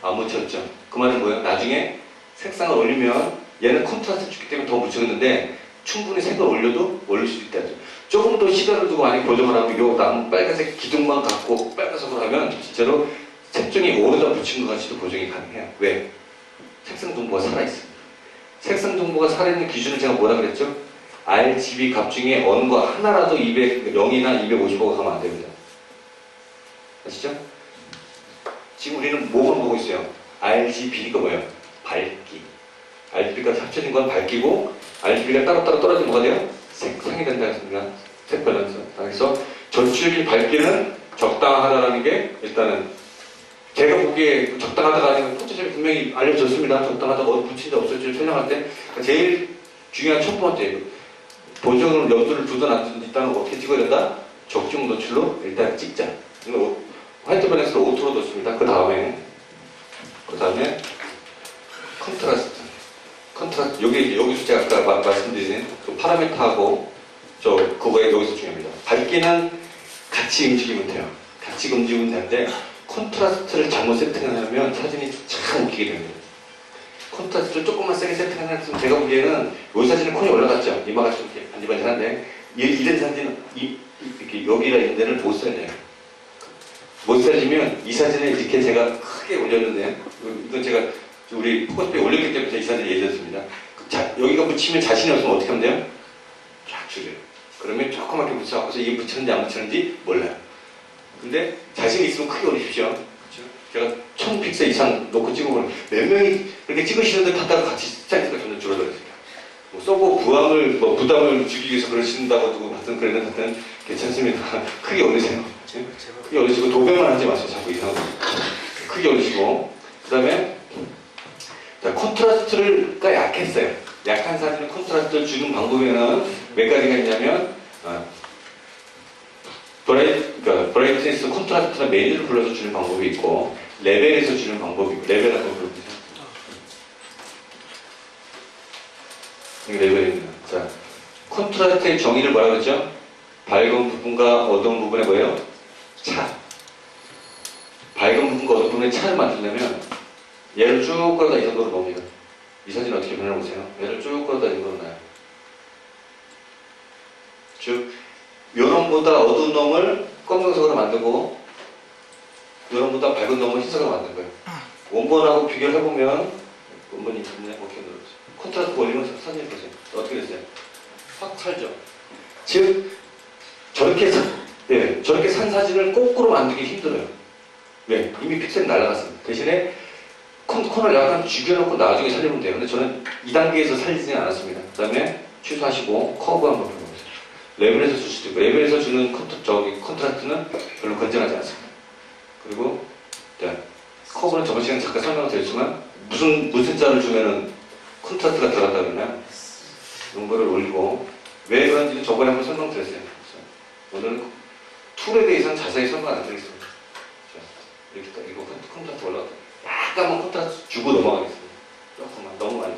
안 묻혔죠. 그 말은 뭐예요? 나중에 색상을 올리면 얘는 컨트라스트 주기 때문에 더 묻혔는데 충분히 색을 올려도 올릴 수 있다죠. 조금 더 시간을 두고 많이 보정을 하면 요 나무 빨간색 기둥만 갖고 빨간색으로 하면 실제로 색종이 오르다 붙인 것 같이도 보정이 가능해요. 왜? 색상 동보가 살아있어요. 색상 동보가 살아있는 기준을 제가 뭐라 그랬죠? RGB 값 중에 어느 거 하나라도 0이나 255가 가면 안 됩니다. 아시죠? 지금 우리는 뭐만 보고 있어요? RGB가 뭐예요? 밝기. RGB가 합쳐진 건 밝기고 RGB가 따로따로 떨어지면 뭐가 돼요? 색상이 된다 했습니다. 색 밸런스. 그래서 전체적인 밝기는 적당하다라는 게 일단은 제가 보기에 적당하다가 아니면 포토샵이 분명히 알려줬습니다. 적당하다가 어디 붙인다 없을지 설명할 때 제일 중요한 첫 번째 보정으로 염도를 두든 안 두든 일단은 어떻게 찍어야 된다? 적중 노출로 일단 찍자. 화이트 밸런스를 오토로 뒀습니다. 그 다음에 컨트라스트. 여기서 제가 아까 말씀드린 그 파라미터하고 그거에 여기서 중요합니다. 밝기는 같이 움직이면 돼요. 같이 움직이면 되는데 컨트라스트를 잘못 세팅하면 사진이 참 웃기게 됩니다. 컨트라스트를 조금만 세게 세팅하면 제가 보기에는 이 사진은 콘이 올라갔죠. 이마가 좀 이렇게 반질반질한데 이런 사진은 이렇게 여기라 이런 데를 못 살려요. 못 살리면 이 사진을 이렇게 제가 크게 올렸는데 이건 제가 우리 포커스에 올렸기 때문에 이 사진을 예전했습니다. 여기가 붙이면 자신이 없으면 어떻게 하면 돼요? 쫙 줄여요. 그러면 조그맣게 붙여갖고서 이게 붙였는지 안 붙였는지 몰라요. 근데 자신 있으면 크게 올리십시오. 그렇죠? 제가 1000픽셀 이상 놓고 찍어보면 몇 명이 그렇게 찍으시는데 하다가 같이 사이즈가 점점 줄어들었어요. 뭐 써고 부담을 주기 위해서 그러신다고 두고 봤던 그래는 괜찮습니다. 크게 올리세요. 크게 올리시고 도배만 하지 마세요. 자꾸 이상하고 크게 올리시고 그 다음에 콘트라스트가 약했어요. 약한 사진은 콘트라스트를 주는 방법에는 몇 가지가 있냐면 브라이트니스 콘트라스트나 메뉴를 불러서 주는 방법이 있고 레벨에서 주는 방법이 있고 레벨 한번 불러보세요. 이게 레벨입니다. 자, 콘트라스트의 정의를 뭐라고 그랬죠? 밝은 부분과 어두운 부분의 뭐예요? 차. 밝은 부분과 어두운 부분의 차를 만들려면 얘를 쭉 끌어다 이 정도로 놉니다. 이 사진 어떻게 변해보세요? 얘를 쭉 끌어다 이 정도로 놔요. 즉 요놈보다 어두운 놈을 검정색으로 만들고 요놈보다 밝은 놈을 흰색으로 만든 거예요. 원본하고 비교를 해보면 원본이 있네. 오케이 눌러주세요. 콘트라스트 올리면 사진을 보세요. 어떻게 됐어요? 확 살죠. 즉 저렇게 산 사진을 거꾸로 만들기 힘들어요. 왜? 이미 픽셀이 날아갔습니다. 대신에 콘을 약간 죽여놓고 나중에 살리면 돼요. 근데 저는 2단계에서 살리지는 않았습니다. 그 다음에 취소하시고 커브 한번 보세요. 레벨에서 줄 수도 있고 레벨에서 주는 컨트라스트는 별로 건전하지 않습니다. 그리고 커브는 저번 시간에 잠깐 설명드렸지만 무슨 자를 주면은 컨트라스트가 들어간다 그러나요? 이런 거를 올리고 왜 그런지는 저번에 한번 설명드렸어요. 오늘은 툴에 대해서는 자세히 설명 안 드리겠습니다. 이렇게 딱 이거 컨트라스트 올라갔다. 약간만 컨트라스트 주고 넘어가겠습니다. 조금만 너무 많이.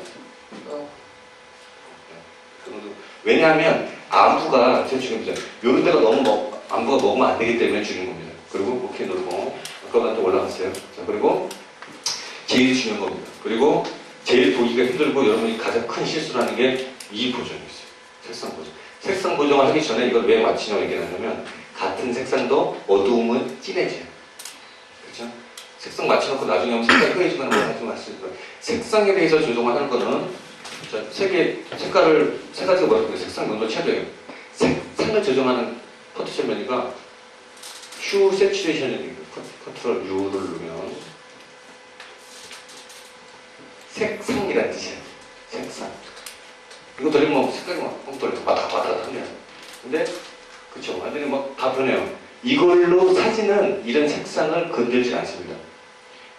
왜냐하면 안부가 제일 중요합니다. 이런 데가 너무 안부가 먹으면 안 되기 때문에 주는 겁니다. 그리고 오케이 누르고 아까보다 또 올라갔어요. 자, 그리고 제일 중요한 겁니다. 그리고 제일 보기가 힘들고 여러분이 가장 큰 실수를 하는 게 이 보정이 있어요. 색상 보정. 색상 보정을 하기 전에 이걸 왜 맞추냐고 얘기를 하냐면 같은 색상도 어두움은 진해져요. 그렇죠? 색상 맞춰놓고 나중에 하면 색깔이 흐려지거나 뭐 하지 마세요. 색상에 대해서 조정을 하는 거는 세 가지가 뭐라고 해요? 색상 농도 최저예요. 색상을 조정하는 포토샵 메뉴가 휴 세츄레이션입니다. 컨트롤 U를 누르면 색상이라는 뜻이에요. 색상. 이거 돌리면 색깔이 막 돌려. 바닥 합니다. 근데 그쵸. 완전히 막 다 변해요. 이걸로 사진은 이런 색상을 건들지 않습니다.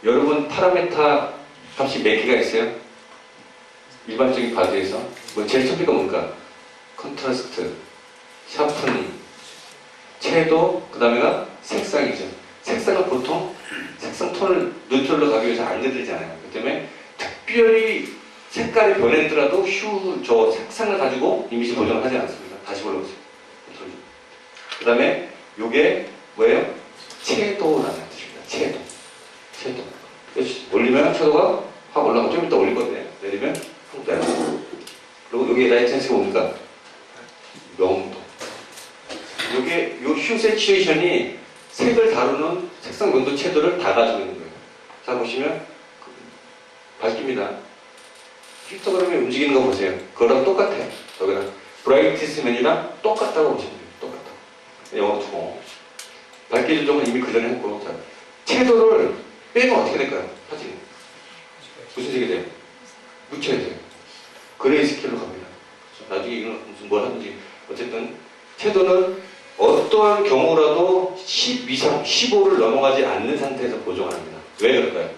여러분 파라미터 값이 몇 개가 있어요? 일반적인 바디에서 제일 첫 개가 뭔가 컨트라스트, 샤프닝, 채도, 그 다음에가 색상이죠. 색상은 보통 색상 톤을 뉴트럴로 가기 위해서 안 건들잖아요. 그 때문에 특별히 색깔이 변했더라도 저 색상을 가지고 이미지 보정을 하지 않습니다. 다시 올려보세요. 그 다음에 요게 뭐예요? 채도라는 뜻입니다. 채도. 올리면 채도가 확 올라가고 좀 이따 올릴 건데 내리면 확 내려가고. 그리고 여기 라이트니스가 뭡니까? 명도. 세츄레이션이 색을 다루는 색상 명도 채도를 다 가지고 있는 거예요. 자, 보시면 밝기입니다. 히스토그램이 움직이는 거 보세요. 그거랑 똑같아요. 여기랑 브라이티스맨이랑 똑같다고 보시면 돼요. 똑같다고. 영어 투어. 밝기 조정은 이미 그 전에 했고. 자, 채도를 빼면 어떻게 될까요? 사진. 무슨 색이 돼요? 묻혀야 돼요. 그레이스케일로 갑니다. 나중에 이건 무슨 뭘 하든지. 어쨌든, 채도는 어떠한 경우라도 10 이상, 15를 넘어가지 않는 상태에서 보정합니다. 왜 그럴까요?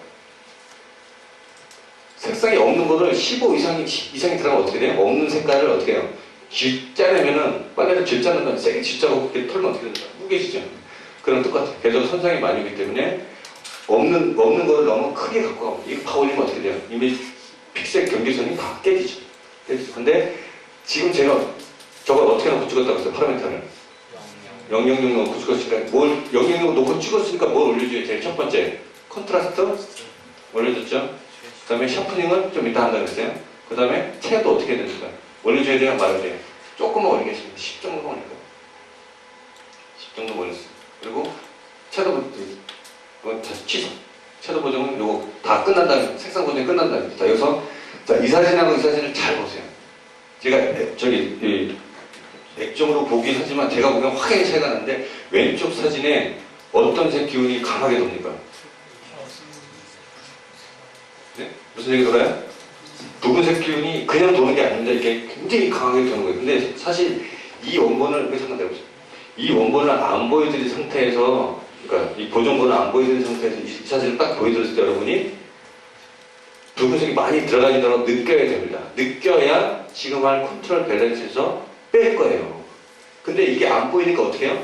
색상이 없는 거를 15 이상이 들어가면 어떻게 돼요? 없는 색깔을 어떻게 해요? 쥐짜내면은, 빨래를 쥐짜는다 세게 쥐짜고 이렇게 털면 어떻게 됩니까? 무게지죠. 그럼 똑같아요. 그래서 손상이 많이 오기 때문에 없는 거를 너무 크게 갖고 가면 이거 다 올리면 어떻게 돼요? 이미 픽셀 경계선이 다 깨지죠. 근데 지금 제가 저걸 어떻게 놓고 찍었다고 했어요? 파라미터를 000 놓고 찍었으니까 000 놓고 찍었으니까 뭘 올려줘요? 제일 첫 번째 컨트라스트 올려줬죠. 그 다음에 샤프닝은 좀 이따 한다고 했어요. 그 다음에 채도 어떻게 해야 됩니까? 올려줘야 돼요? 말아야 돼요? 조금만 올리겠습니다. 10 정도만 올릴까요? 10 정도 올렸어요. 그리고 채도 취소. 채도 보정은 요거 다 끝난 다음에 색상 보정이 끝난 다음에 자 여기서 자, 이 사진하고 이 사진을 잘 보세요. 제가 저기 액정으로 보긴 하지만 제가 보기엔 확연히 차이가 나는데 왼쪽 사진에 어떤 색 기운이 강하게 돕니까? 네? 무슨 색이 돌아요? 붉은색 기운이 그냥 도는 게 아닙니다. 이게 굉장히 강하게 도는 거예요. 근데 사실 이 원본을 잠깐 내보세요. 이 원본을 안 보여드린 상태에서 그러니까 이 보정본을 안 보여드린 상태에서 이 사진을 딱 보여드렸을 때 여러분이 붉은색이 많이 들어가지더라도 느껴야 됩니다. 느껴야 지금 할 컨트롤 밸런스에서 뺄 거예요. 근데 이게 안 보이니까 어떻게 해요?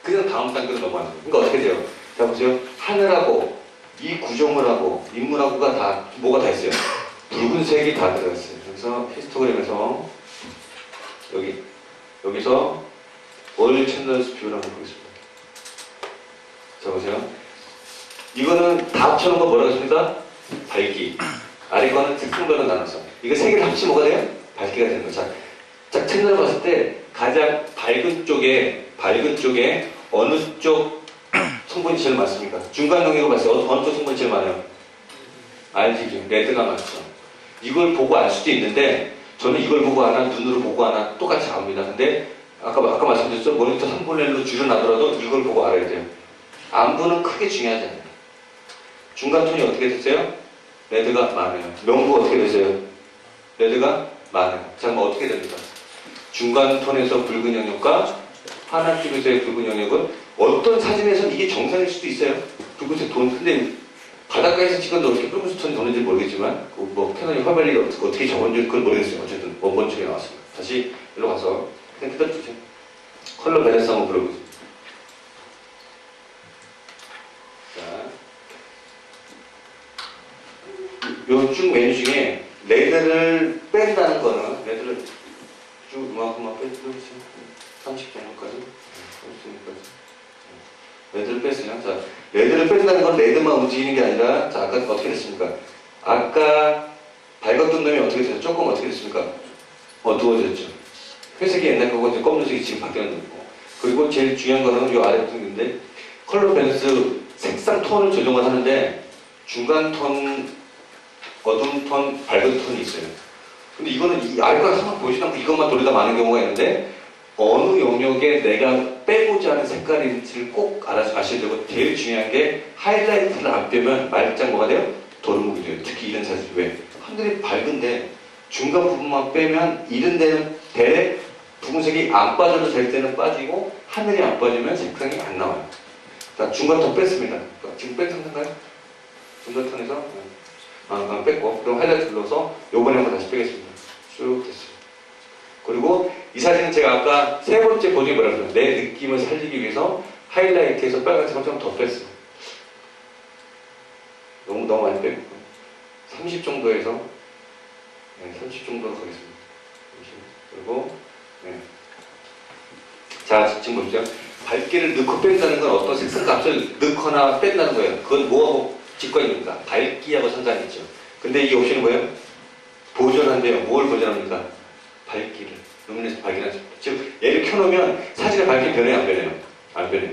그냥 다음 단계로 넘어가는 거예요. 그러니까 어떻게 돼요? 자 보세요. 하늘하고 이 구조물하고 인물하고가 다 뭐가 다 있어요? 붉은색이 다 들어갔어요. 그래서 히스토그램에서 여기서 올 채널스 뷰를 한번 보겠습니다. 자 보세요. 이거는 다 합쳐놓은 거 뭐라고 했습니까? 밝기. 아래 거는 색상별로 나눠서. 이거 세 개를 합치면 뭐가 돼요? 밝기가 되는 거죠. 자, 채널을 봤을 때 가장 밝은 쪽에 어느 쪽 성분이 제일 많습니까? 중간 영역으로 봤을 때 어느 쪽 성분이 제일 많아요? RGB, 레드가 많죠. 이걸 보고 알 수도 있는데 저는 이걸 보고 하나, 눈으로 보고 하나 똑같이 압니다. 근데 아까 말씀드렸죠? 모니터 3분의 1로 줄여놔더라도 이걸 보고 알아야 돼요. 안부는 크게 중요하지 않아요. 중간 톤이 어떻게 됐어요? 레드가 많아요. 명부가 어떻게 되세요? 레드가 많아요. 자, 뭐 어떻게 됩니까? 중간 톤에서 붉은 영역과 하나 쪽에서의 붉은 영역은 어떤 사진에서는 이게 정상일 수도 있어요. 붉은색 톤. 근데 바닷가에서 찍어도 어떻게 붉은색 톤이 도는지 모르겠지만 뭐 캐논이 화면이 어떻게 적은지 그걸 모르겠어요. 어쨌든 원본 중에 나왔습니다. 다시 일로 가서 그냥 뜯어주세요. 컬러 밸런스 한번 물어보세요. 요 쭉 메뉴 중에 레드를 뺀다는 거는 레드를 쭉 이만큼만 빼주세요. 30 정도까지. 레드를 뺐어요. 자, 레드를 뺀다는 건 레드만 움직이는 게 아니라 자, 아까 어떻게 됐습니까? 아까 밝았던 놈이 어떻게 됐어요? 조금 어떻게 됐습니까? 어두워졌죠. 회색이 옛날 거고 이제 검은색이 지금 바뀌는 거고. 그리고 제일 중요한 거는 요 아래 부분인데 컬러 밸런스 색상 톤을 조정을 하는데 중간 톤 어두운 톤, 밝은 톤이 있어요. 근데 이거는 이 아이가 한번 보시지 않고 이것만 돌리다 마는 경우가 있는데 어느 영역에 내가 빼고자 하는 색깔인지를 꼭 아셔야 되고 제일 중요한 게 하이라이트를 안 빼면 말짱 뭐가 돼요? 도루묵이 돼요. 특히 이런 사진 왜? 하늘이 밝은데 중간 부분만 빼면 이런 데는 대래 붉은색이 안 빠져도 될 때는 빠지고 하늘이 안 빠지면 색상이 안 나와요. 자, 중간 톤 뺐습니다. 지금 뺀 상태인가요? 중간 톤에서 뺐고 그럼 하이라이트 눌러서 요번에 한번 다시 빼겠습니다. 쭉 됐어요. 그리고 이 사진은 제가 아까 세 번째 보정이 뭐라고 했어요? 내 느낌을 살리기 위해서 하이라이트에서 빨간색을 좀 더 뺐어요. 너무 많이 빼고 30 정도에서 네, 30 정도로 가겠습니다. 그리고 네. 자, 지금 보시죠. 밝기를 넣고 뺀다는 건 어떤 색상 값을 넣거나 뺀다는 거예요. 그건 뭐하고 직관입니까? 밝기하고 상관이 있죠. 근데 이 옵션이 뭐예요? 보존한대요. 뭘 보존합니까? 밝기를. 루미네스 밝기라는 즉 얘를 켜놓으면 사진의 밝기 변해요? 안 변해요? 안 변해요.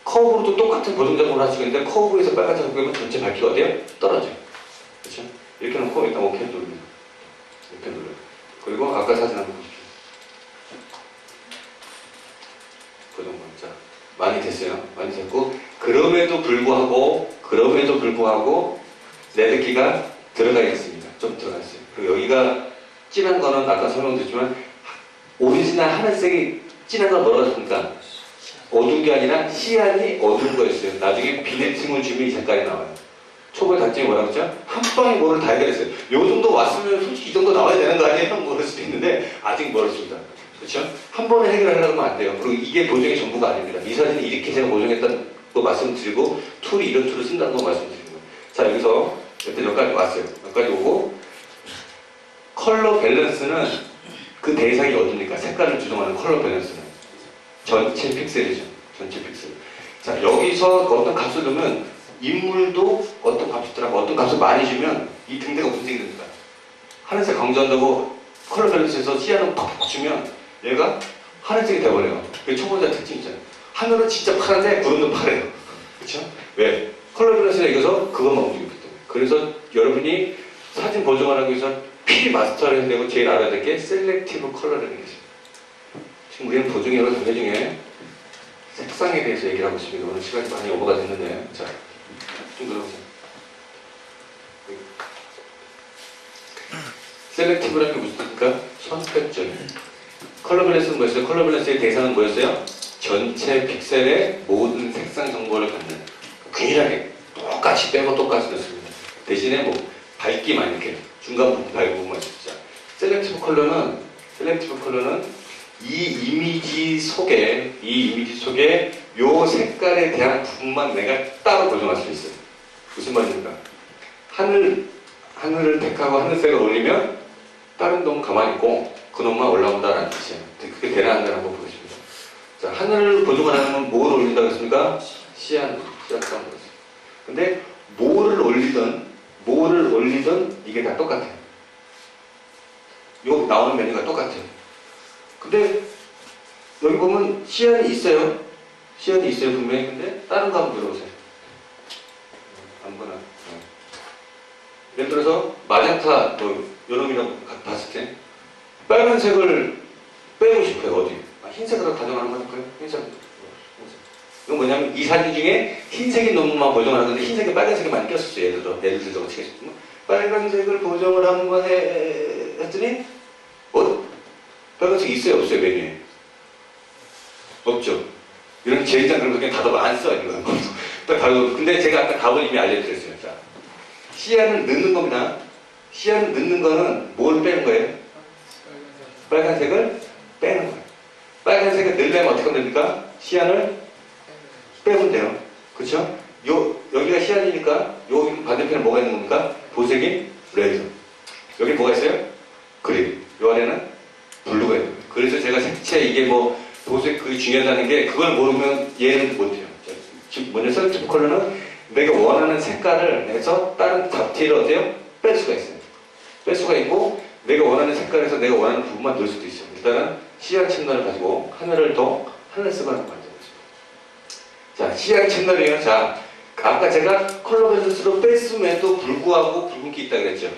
커브로도 똑같은 보정 작업을 할 수가 있는데 커브에서 빨갛게 바꾸면 전체 밝기가 어때요? 떨어져요. 그렇죠? 이렇게 놓고 일단 오케이 누릅니다. 이렇게 눌러요. 그리고 아까 사진 한번 보십시오. 그 정도. 자, 많이 됐어요. 많이 됐고 그럼에도 불구하고 레드키가 들어가 있습니다. 좀 들어가 있어요. 그리고 여기가 진한 거는 아까 설명드렸지만 오리지널 하늘색이 진한 건 뭐라고 했습니까? 어두운 게 아니라 시안이 어두운 거였어요. 나중에 비네팅을 주면 이 색깔이 나와요. 초보의 단점이 뭐라고 했죠? 한 방에 뭐를 다 해결했어요. 요 정도 왔으면 솔직히 이 정도 나와야 되는 거 아니에요? 모를 수도 있는데 아직 멀었습니다. 그렇죠? 한 번에 해결하려고 하면 안 돼요. 그리고 이게 보정의 전부가 아닙니다. 이 사진이 이렇게 제가 보정했다는 거 말씀드리고 툴이 이런 툴을 쓴다는 거 말씀드리는 거예요. 자, 여기서 일단 여기까지 왔어요. 여기까지 오고 컬러 밸런스는 그 대상이 어딥니까? 색깔을 조정하는 컬러 밸런스는 전체 픽셀이죠. 전체 픽셀. 자, 여기서 어떤 값을 넣으면 인물도 어떤 값이 더라고 어떤 값을 많이 주면 이 등대가 무슨 색이 됩니까? 하늘색 강조한다고 컬러 밸런스에서 시야는 팍팍 주면 얘가 하늘색이 돼버려요. 그게 초보자 특징 있잖아요. 하늘은 진짜 파란데 구름은 파래요. 그렇죠? 왜? 컬러 밸런스가 이겨서 그것만 움직이기 때문에. 그래서 여러분이 사진 보정하기 위해서 필히 마스터를 해야 되고 제일 알아야 될 게 셀렉티브 컬러라는 게 있습니다. 지금 우리는 보정의 여러 단계 중에 색상에 대해서 얘기를 하고 있습니다. 오늘 시간이 많이 오버가 됐는데 자, 좀 들어보세요. 셀렉티브라는 게 무슨 뜻입니까? 선택적. 컬러 밸런스는 뭐였어요? 컬러 밸런스의 대상은 뭐였어요? 전체 픽셀의 모든 색상 정보를 받는 균일하게 똑같이 빼고 똑같이 넣습니다. 대신에 뭐 밝기만 이렇게 중간 부분 밝은 부분만 있죠. 셀렉티브 컬러는 이 이미지 속에 요 색깔에 대한 부분만 내가 따로 보정할 수 있어요. 무슨 말입니까? 하늘을 택하고 하늘색을 올리면 다른 놈 가만히 있고 그 놈만 올라온다라는 뜻이에요. 그게 대단한다는 한번 보겠습니다. 자, 하늘을 보정하려면 뭘 올린다고 했습니까? 시야를 따로 보겠습니다. 근데 뭐를 올리든 이게 다 똑같아요. 요 나오는 메뉴가 똑같아요. 근데 여기 보면 시안이 있어요. 분명히. 근데 다른 거 한번 들어보세요. 아무거나. 예를 들어서 마젠타 요놈이라고 봤을 때 빨간색을 빼고 싶어요. 어디? 흰색으로 가정하는 거니까요. 흰색. 이건 뭐냐면 이 사진 중에 흰색인 놈만 보정을 하는데 흰색에 빨간색이 많이 꼈었어요. 예를 들어 어떻게 했으면 빨간색을 보정을 한 거에 했더니 빨간색 있어요? 없어요? 메뉴에? 없죠. 이런 제일장 그런 거 그냥 답을 안 써. 이거. 근데 제가 아까 답을 이미 알려드렸어요. 자, 시야를 넣는 겁니다. 시야를 넣는 거는 뭘 빼는 거예요? 빨간색을 빼는 거예요. 빨간색을 넣으려면 어떻게 하면 됩니까? 시야를 빼면 돼요. 그렇죠? 여기가 시야이니까 요 반대편에 뭐가 있는 겁니까? 보색이 레드. 여기 뭐가 있어요? 그린. 요 안에는 블루가 있는 거예요. 그래서 제가 색채 이게 뭐 도색 그게 중요하다는 게 그걸 모르면 얘는 못해요. 지금 먼저 셀렉티브 컬러는 내가 원하는 색깔을 내서 다른 잡티를 어때요? 뺄 수가 있어요. 뺄 수가 있고 내가 원하는 색깔에서 내가 원하는 부분만 넣을 수도 있어요. 일단은 시야 채널을 가지고 하늘을 더 하늘색으로 만들고 있습니다. 자, 시야 채널이에요. 자, 아까 제가 컬러 밸런스로 뺐음에도 불구하고 붉은기 있다 그랬죠.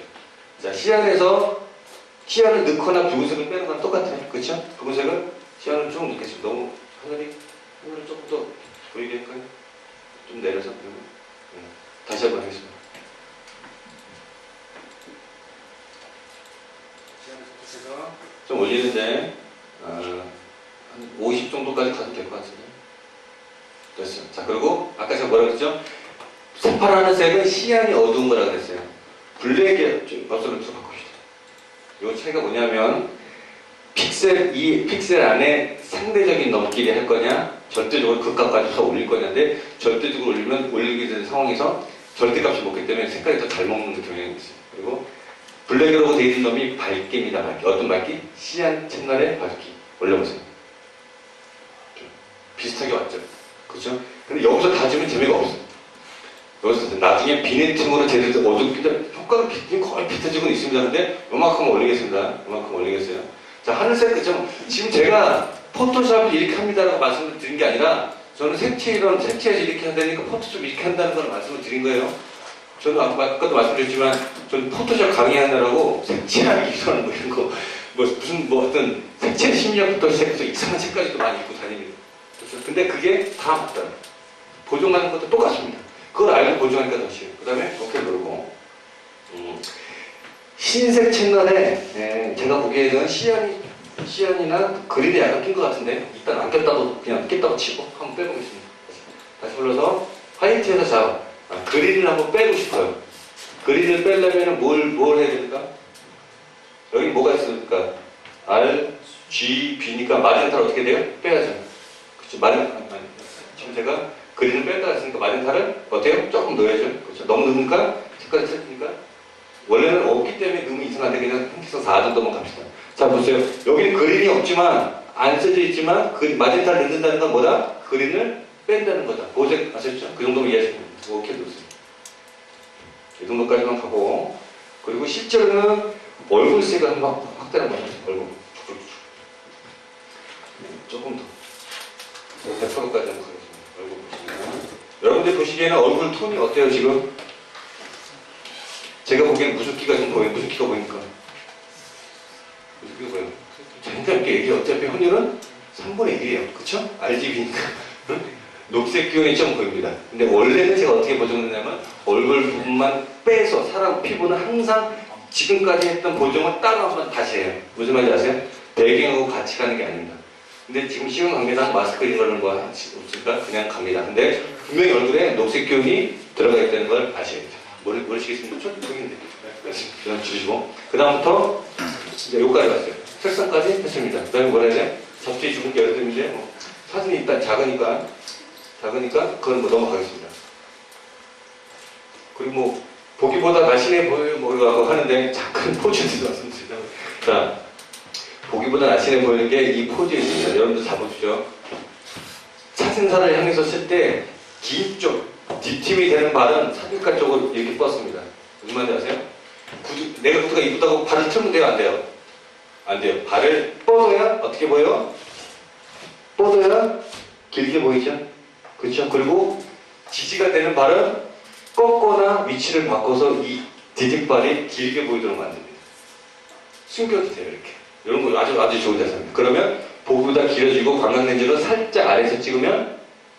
자, 시야를 넣거나 붉은색을 빼는 건 똑같아요. 그렇죠? 붉은색을 시야를 쭉 넣겠습니다. 너무 하늘을 조금 더 보이게 할까요? 좀 내려서 다시 한번 하겠습니다. 좀 올리는데 한 50 정도까지 가도 될 것 같은데 됐어요. 자, 그리고 아까 제가 뭐라고 했죠? 새파라는 색은 시안이 어두운 거라고 했어요. 블랙에 좀 어서루트로 바꿉시다. 이 차이가 뭐냐면 이 픽셀 안에 상대적인 넘기를 할 거냐 절대적으로 그 값까지 더 올릴 거냐인데 절대적으로 올리면 올리게 되는 상황에서 절대값이 먹기 때문에 색깔이 더 잘 먹는 경향이 있어요. 그리고 블랙이라고 되어 있는 놈이 밝기입니다. 밝기. 어떤 밝기? 시안 채널의 밝기. 올려보세요. 비슷하게 왔죠. 그렇죠? 근데 여기서 다 주면 재미가 없어요. 여기서 나중에 비네팅으로 제대로 어둡게 효과가 거의 비슷해지고 있습니다. 근데 요만큼 올리겠습니다. 요만큼 올리겠어요. 자, 하늘색 그죠? 지금 제가 포토샵을 이렇게 합니다라고 말씀을 드린 게 아니라 저는 색채에서 이렇게 한다니까 포토샵 이렇게 한다는 걸 말씀을 드린 거예요. 저는 아까도 말씀드렸지만 저는 포토샵 강의하느라고 색칠하기 이상한 거 이런 거 무슨 어떤 색칠 심리학부터 시작해서 이상한 책까지도 많이 읽고 다닙니다. 근데 그게 다 맞더라고요. 보정하는 것도 똑같습니다. 그걸 알고 보정하니까 더 쉬워요. 그 다음에 오케이 누르고 흰색 채널에 제가 보기에는 시안이나 그릴이 약간 낀 것 같은데 일단 안 꼈다고 그냥 꼈다고 치고 한번 빼보겠습니다. 다시 불러서 화이트에서 그릴을 한번 빼고 싶어요. 그릴을 빼려면 뭘 해야 됩니까? 여기 뭐가 있습니까? R, G, B니까 마젠타를 어떻게 돼요? 빼야죠. 그렇죠. 지금 제가 그릴을 뺐다 했으니까 마젠타를 어때요? 조금 넣어야죠. 그렇죠. 너무 넣으니까 색깔이 틀리니까 원래는 없기 때문에 넣으면 이상한데 그냥 한기성 4 정도만 갑시다. 자 보세요. 여기는 그린이 없지만 안 써져 있지만 마젠타를 넣는다는 건 뭐다? 그린을 뺀다는 거다. 보색 아셨죠? 그 정도면 이해하시면 됩니다. 오케이 넣으세요. 이 정도까지만 가고 그리고 실제로는 얼굴색을 한번 확대를 한번 해보세요. 얼굴 조금 더 100%까지 한번 가겠습니다. 얼굴 보시면 여러분들 보시기에는 얼굴 톤이 어때요 지금? 제가 보기에는 무슨 키가 좀 보여요? 무슨 키가 보입니까? 무슨 키가 보여요? 자연스럽게 얘기해요. 어차피 확률은 3분의 1이에요. 그쵸? RGB니까. 녹색 기운이 좀 보입니다. 근데 원래는 제가 어떻게 보정했냐면 얼굴 부분만 빼서 사람 피부는 항상 지금까지 했던 보정을 따로 한번 다시 해요. 무슨 말인지 아세요? 배경하고 같이 가는 게 아닙니다. 근데 지금 시간 관계상 마스크 이런 거는 거 없으니까 그냥 갑니다. 근데 분명히 얼굴에 녹색 기운이 들어가 있다는 걸 아셔야죠. 모르시겠습니까? 저기인데. 그냥 줄이시고. 그 다음부터 이제 여기까지 갔어요. 색상까지 했습니다. 그 다음에 뭐라 해야 돼? 잡지 주문 게 예를 들면 사진이 일단 작으니까 그건 넘어가겠습니다. 그리고 보기보다 날씬해 보여요 뭐라고 하는데 잠깐 포즈도 말씀드리자면 자 보기보다 날씬해 보이는 게 이 포즈에 있습니다. 여러분들 잡아주죠. 사진사를 향해서 쓸 때 긴 쪽 뒷팀이 되는 발은 사진가 쪽으로 이렇게 뻗습니다. 무슨 말인지 아세요? 내가 구두가 이쁘다고 발을 틀면 돼요? 안 돼요? 안 돼요. 발을 뻗어야 어떻게 보여? 뻗어야 길게 보이죠? 그렇죠? 그리고 지지가 되는 발은 꺾거나 위치를 바꿔서 이 디딤발이 길게 보이도록 만듭니다. 숨겨도 돼요, 이렇게. 이런 거 아주 좋은 자세입니다. 그러면 보기보다 길어지고 관광렌즈로 살짝 아래에서 찍으면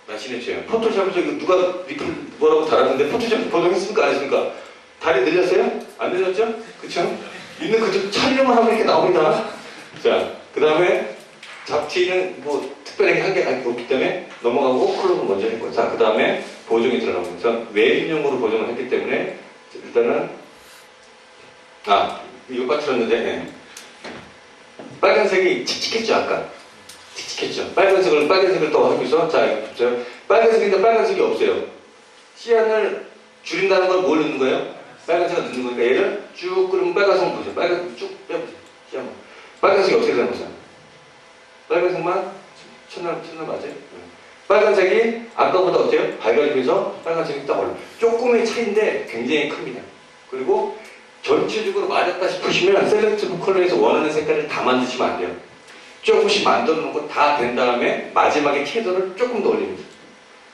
날씬해져요. 포토샵에서 이거 누가 리플 뭐라고 달았는데 포토샵 보정했습니까? 안 했습니까? 다리 늘렸어요? 안 늘렸죠? 그쵸? 있는 그저 촬영을 하면 이렇게 나옵니다. 자, 그 다음에 잡티는 뭐 특별하게 한 게 없기 때문에 넘어가고 컬러는 먼저 했고 자, 그 다음에 보정이 들어가면서 외인용으로 보정을 했기 때문에 일단은 이거 빠뜨렸는데 네. 빨간색이 칙칙했죠 아까 칙칙했죠 빨간색을 더 하고서 자 이거 보세요 빨간색인데 빨간색이 없어요 시안을 줄인다는 건 뭘 넣는 거예요? 빨간색을 넣는 거니까 얘를 쭉 끓으면 빨간색을 보세요 빨간색 쭉 빼보세요 시안 빨간색이 어떻게 되는 거죠? 빨간색만 첫날 맞아요? 빨간색이 아까보다 어때요? 밝아지면서 빨간색이 딱 올라 조금의 차이인데 굉장히 큽니다 그리고 전체적으로 맞았다 싶으시면 셀렉티브 컬러에서 원하는 색깔을 다 만드시면 안 돼요. 조금씩 만들어 놓고 다 된 다음에 마지막에 섀도우를 조금 더 올립니다.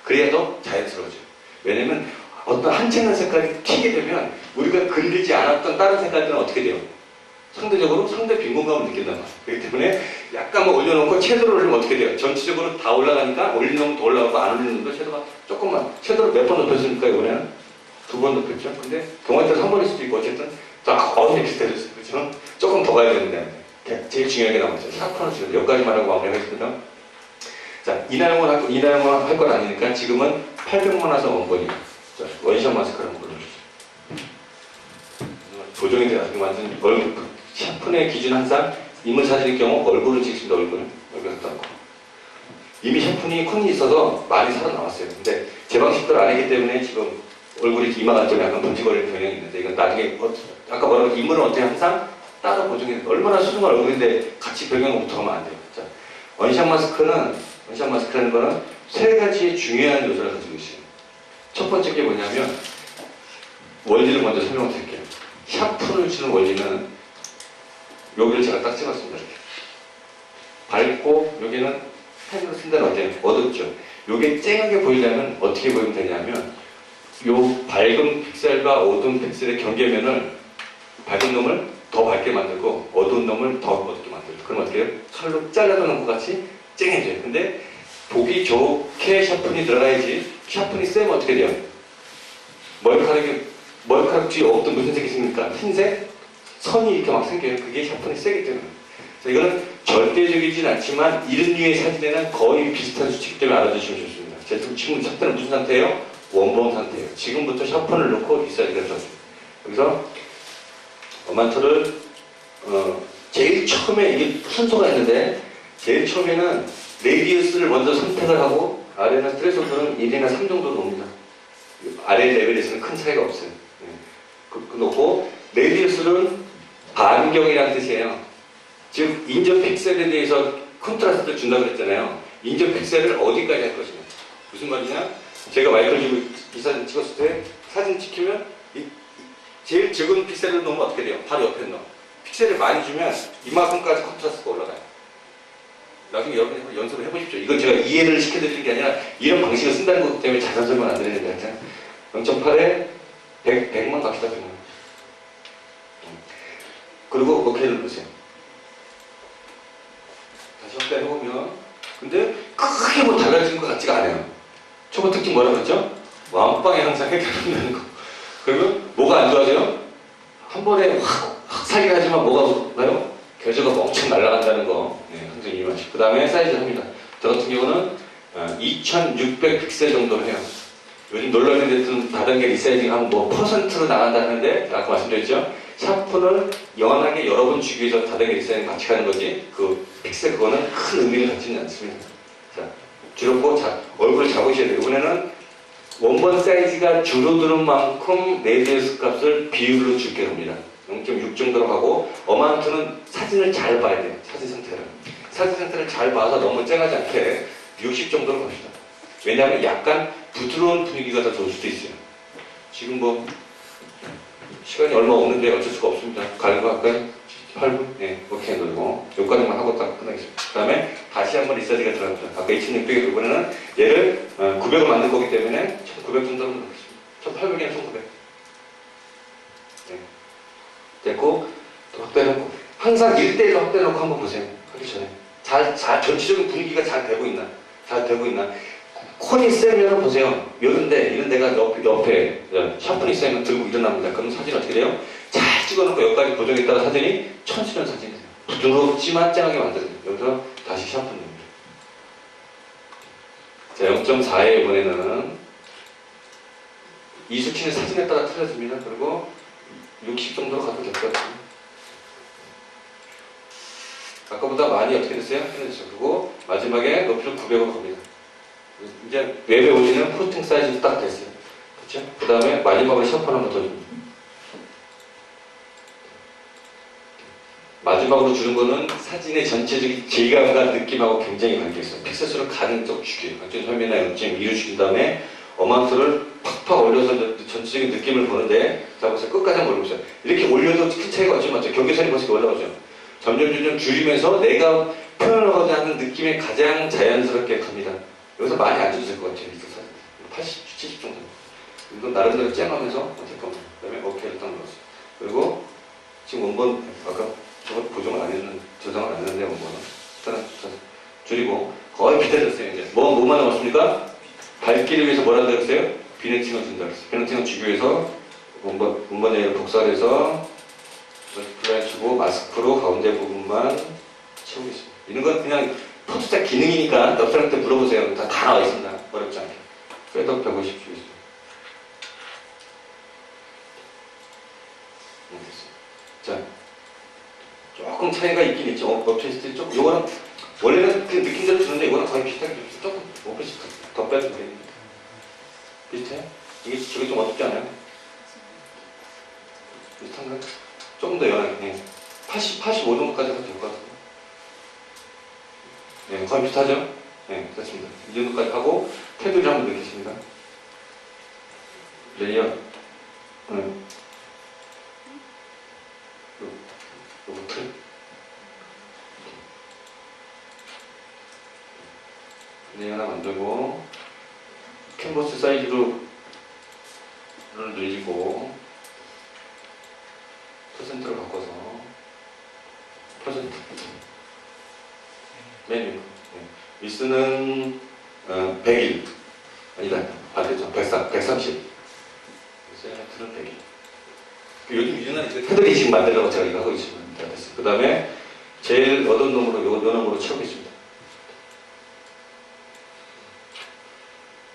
그래야 더 자연스러워져요. 왜냐면 어떤 한채는 색깔이 튀게 되면 우리가 그리지 않았던 다른 색깔들은 어떻게 돼요? 상대적으로 상대 빈곤감을 느낀단 말이에요. 그렇기 때문에 약간만 올려놓고 섀도우를 올리면 어떻게 돼요? 전체적으로 다 올라가니까 올리는 더 올라가고 안 올리는 거 섀도우가 조금만 섀도우를 몇 번 높였습니까 이번에는? 2번 높였죠? 근데 경우에 따라서 1번일 수도 있고 어쨌든 딱 어디 비슷해졌어요. 그렇죠? 조금 더 가야 되는데 제일 중요한 게 남았죠. 샤프는 지금 여기까지만 하고 마무리하겠습니다. 자, 이나영을 할 건 아니니까 지금은 800만 와서 원본이에요. 자, 원샷 마스크를 한번 골라주세요. 조정이 돼가지고 완전 얼굴 샤프의 기준 항상 인물 사진일 경우 얼굴을 찍습니다. 얼굴을 갖다 놓고 이미 샤프니 컨이 있어서 많이 살아남았어요. 근데 제 방식대로 안 했기 때문에 지금 얼굴이 이마가 좀 약간 번지거리는 경향이 있는데 이건 나중에 아까 뭐라고 인물은 어떻게 항상 따로 보정이 돼요. 얼마나 수승한 얼굴인데 같이 배경을 붙어가면 안 돼요. 자, 원샷 마스크라는 거는 3가지의 중요한 요소를 가지고 있어요. 첫 번째 게 뭐냐면 원리를 먼저 설명을 드릴게요. 샤프를 주는 원리는 여기를 제가 딱 찍었습니다. 이렇게 밝고 여기는 펜으로 쓴다는 어때요? 어둡죠. 요게 쨍하게 보이려면 어떻게 보이면 되냐면 요 밝은 픽셀과 어두운 픽셀의 경계면을 밝은 놈을 더 밝게 만들고 어두운 놈을 더 어둡게 만들고 그럼 어떻게 해요? 칼로 잘라놓은 것 같이 쨍해져요. 근데 보기 좋게 샤픈이 들어가야지 샤픈이 세면 어떻게 돼요? 머리카락 뒤에 없던 무슨 색이 생깁니까? 흰색? 선이 이렇게 막 생겨요. 그게 샤픈이 세기 때문에. 자, 이거는 절대적이진 않지만 이런 류의 사진에는 거의 비슷한 수치이기 때문에 알아두시면 좋습니다. 지금 샤픈은 무슨 상태예요? 원본 상태예요. 지금부터 샤픈을 넣고 리사이즈가 들어가요. 여기서 어만터를 제일 처음에 이게 순서가 있는데 제일 처음에는 레디우스를 먼저 선택을 하고 아래나 트레소드는 1이나 3 정도 놓습니다. 아래 레벨에서는 큰 차이가 없어요. 그 놓고 레디우스는 반경이라는 뜻이에요. 즉 인접 픽셀에 대해서 컨트라스트를 준다고 그랬잖아요. 인접 픽셀을 어디까지 할 것이냐. 무슨 말이냐? 제가 마이크를 들고 이 사진 찍었을 때 사진 찍히면 제일 적은 픽셀을 놓으면 어떻게 돼요? 바로 옆에 넣어. 픽셀을 많이 주면 이만큼까지 컨트라스트가 올라가요. 나중에 여러분이 연습을 해보십시오. 이건 제가 이해를 시켜드리는 게 아니라 이런 방식을 쓴다는 것 때문에 자세한 설명 안 드리는 거예요. 0.8에 100만 갑시다. 100만. 그리고 오케이를 누르세요. 다시 확대해 보면 근데 크게 뭐 달라지는 것 같지가 않아요. 초보 특징 뭐라고 했죠? 완빵에 항상 해결한다는 거. 그러면 뭐가 안 좋아져요? 한 번에 확 사기를 하지만 뭐가 나요? 결제가 엄청 날아간다는 거. 네, 항상 이해하시고. 그 다음에 사이즈 합니다. 저 같은 경우는 2600 픽셀 정도로 해요. 요즘 놀라는 데는 다단계 리사이징 하면 뭐 퍼센트로 나간다는데 아까 말씀드렸죠? 샤픈을 연하게 여러 번 주기 위해서 다단계 리사이징 같이 가는 거지 그 픽셀 그거는 큰 의미를 갖지는 않습니다. 자, 줄였고 얼굴을 잡으셔야 돼요. 이번에는 원본 사이즈가 줄어드는 만큼 레디우스 값을 비율로 줄게 합니다. 0.6 정도로 하고 어마운트는 사진을 잘 봐야 돼요. 사진 상태를 잘 봐서 너무 쨍하지 않게 60 정도로 갑시다. 왜냐하면 약간 부드러운 분위기가 더 좋을 수도 있어요. 지금 뭐 시간이 얼마 없는데 어쩔 수가 없습니다. 가는 거 할까요? 8분? 네, 오케이 누르고 여기까지만 하고 딱 끝나겠습니다. 그 다음에 다시 한번 리사이즈가 들어갑니다. 아까 2600에 이번에는 얘를 900을 만들 거기 때문에 1900 정도로 넣겠습니다. 1800이나 1900. 네. 됐고 또 확대해놓고 항상 1대1로 확대해놓고 한번 보세요. 하기 전에 전체적인 분위기가 잘 되고 있나 콘이 세면 보세요. 이런 데가 옆에 샤픈이 세면 들고 일어납니다. 그럼 사진 어떻게 돼요? 잘 찍어놓고 여기까지 고정했다가 사진이 천천한 사진이 돼요. 부드럽지만 쨍하게 만들어요. 여기서 다시 샤픈 됩니다. 자, 0.4에 이번에는 이 수치는 사진에 따라 틀려집니다. 그리고 60 정도로 가도 될 것 같아요. 아까보다 많이 어떻게 됐어요? 틀려졌어요. 그리고 마지막에 높이를 900으로 갑니다. 이제 웹에 올리는 프로팅 사이즈도 딱 됐어요. 그렇죠? 그 다음에 마지막으로 샤프 한번 더 줍니다. 마지막으로 주는 거는 사진의 전체적인 질감과 느낌하고 굉장히 관계있어요. 픽셀 수를 가능적 줄여요. 각종 설명이나 0.2로 줄인 다음에 어마운트를 팍팍 올려서 전체적인 느낌을 보는데 자 보세요. 끝까지 한번 올려보세요. 이렇게 올려도 큰 차이가 없지 맞죠? 경계선이 벌써 올라오죠. 점점 줄이면서 내가 표현하고자 하는 느낌에 가장 자연스럽게 갑니다. 여기서 많이 안 줘도 될 것 같아요. 80, 70 정도. 이건 나름대로 쨍하면서 잠깐만. 그 다음에 오케이를 딱 눌렀어요. 그리고 지금 원본 아까 저거 보정을 안 했는 저장을 안 했는데 원본은 일단 줄이고 거의 비슷해졌어요. 이제 뭐만 남았습니까? 밝기를 위해서 뭐라 그랬어요? 비네팅을 준다 그랬어요. 비네팅을 주기 위해서 원본에 복사해서 플라이 주고 마스크로 가운데 부분만 채우겠습니다. 이런 건 그냥 포토샵 기능이니까 옆 사람한테 물어보세요. 다 나와 있습니다. 어렵지 않게. 셋업 150 주겠습니다. 자, 조금 차이가 있긴 있죠. 업테스트 조금, 요거는 원래는 그 느낌대로 주는데 이거는 거의 비슷하게 줍니다. 조금 5%씩 더 빼주면 됩니다. 비슷해요? 이게 저게 좀 어렵지 않아요? 비슷한가요? 조금 더 연하게. 네. 85 정도까지 해도 될 것 같아요. 네, 거의 비슷하죠? 네, 됐습니다. 이 정도까지 하고 테두리 한번 넣겠습니다. 레이어. 요거 틀. 레이어 하나 만들고 돌리고 퍼센트로 바꿔서 퍼센트 메뉴 미스는 100일 아니다 반대죠 130 세트는 100일 요즘 유준한 테두리 지금 만들려고 제가 이거 하고 있습니다. 그 다음에 제일 어두운 놈으로 요 놈으로 채우겠습니다.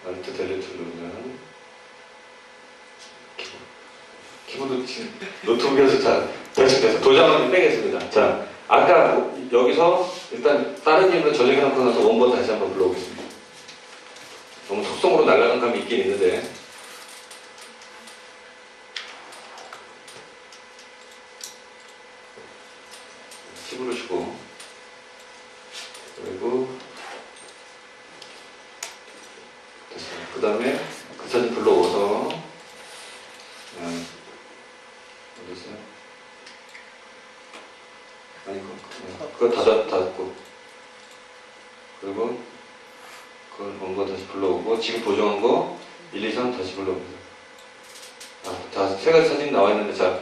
알트 델리트 누르면 키보드 노트북에서 자 결승돼서 도장을 빼겠습니다. 자 아까 여기서 일단 다른 이름으로 저장해 놓고 나서 원본 다시 한번 불러보겠습니다. 너무 속성으로 날아간 감이 있긴 있는데 부르시고 그리고 됐습니다. 그 다음에 그 사진 불러오서 어디 있어요? 아니 그거 닫았고 그리고 그걸 본 거 다시 불러오고 지금 보정한 거 1, 2, 3 다시 불러옵니다. 자, 세 가지 사진 나와 있는데 자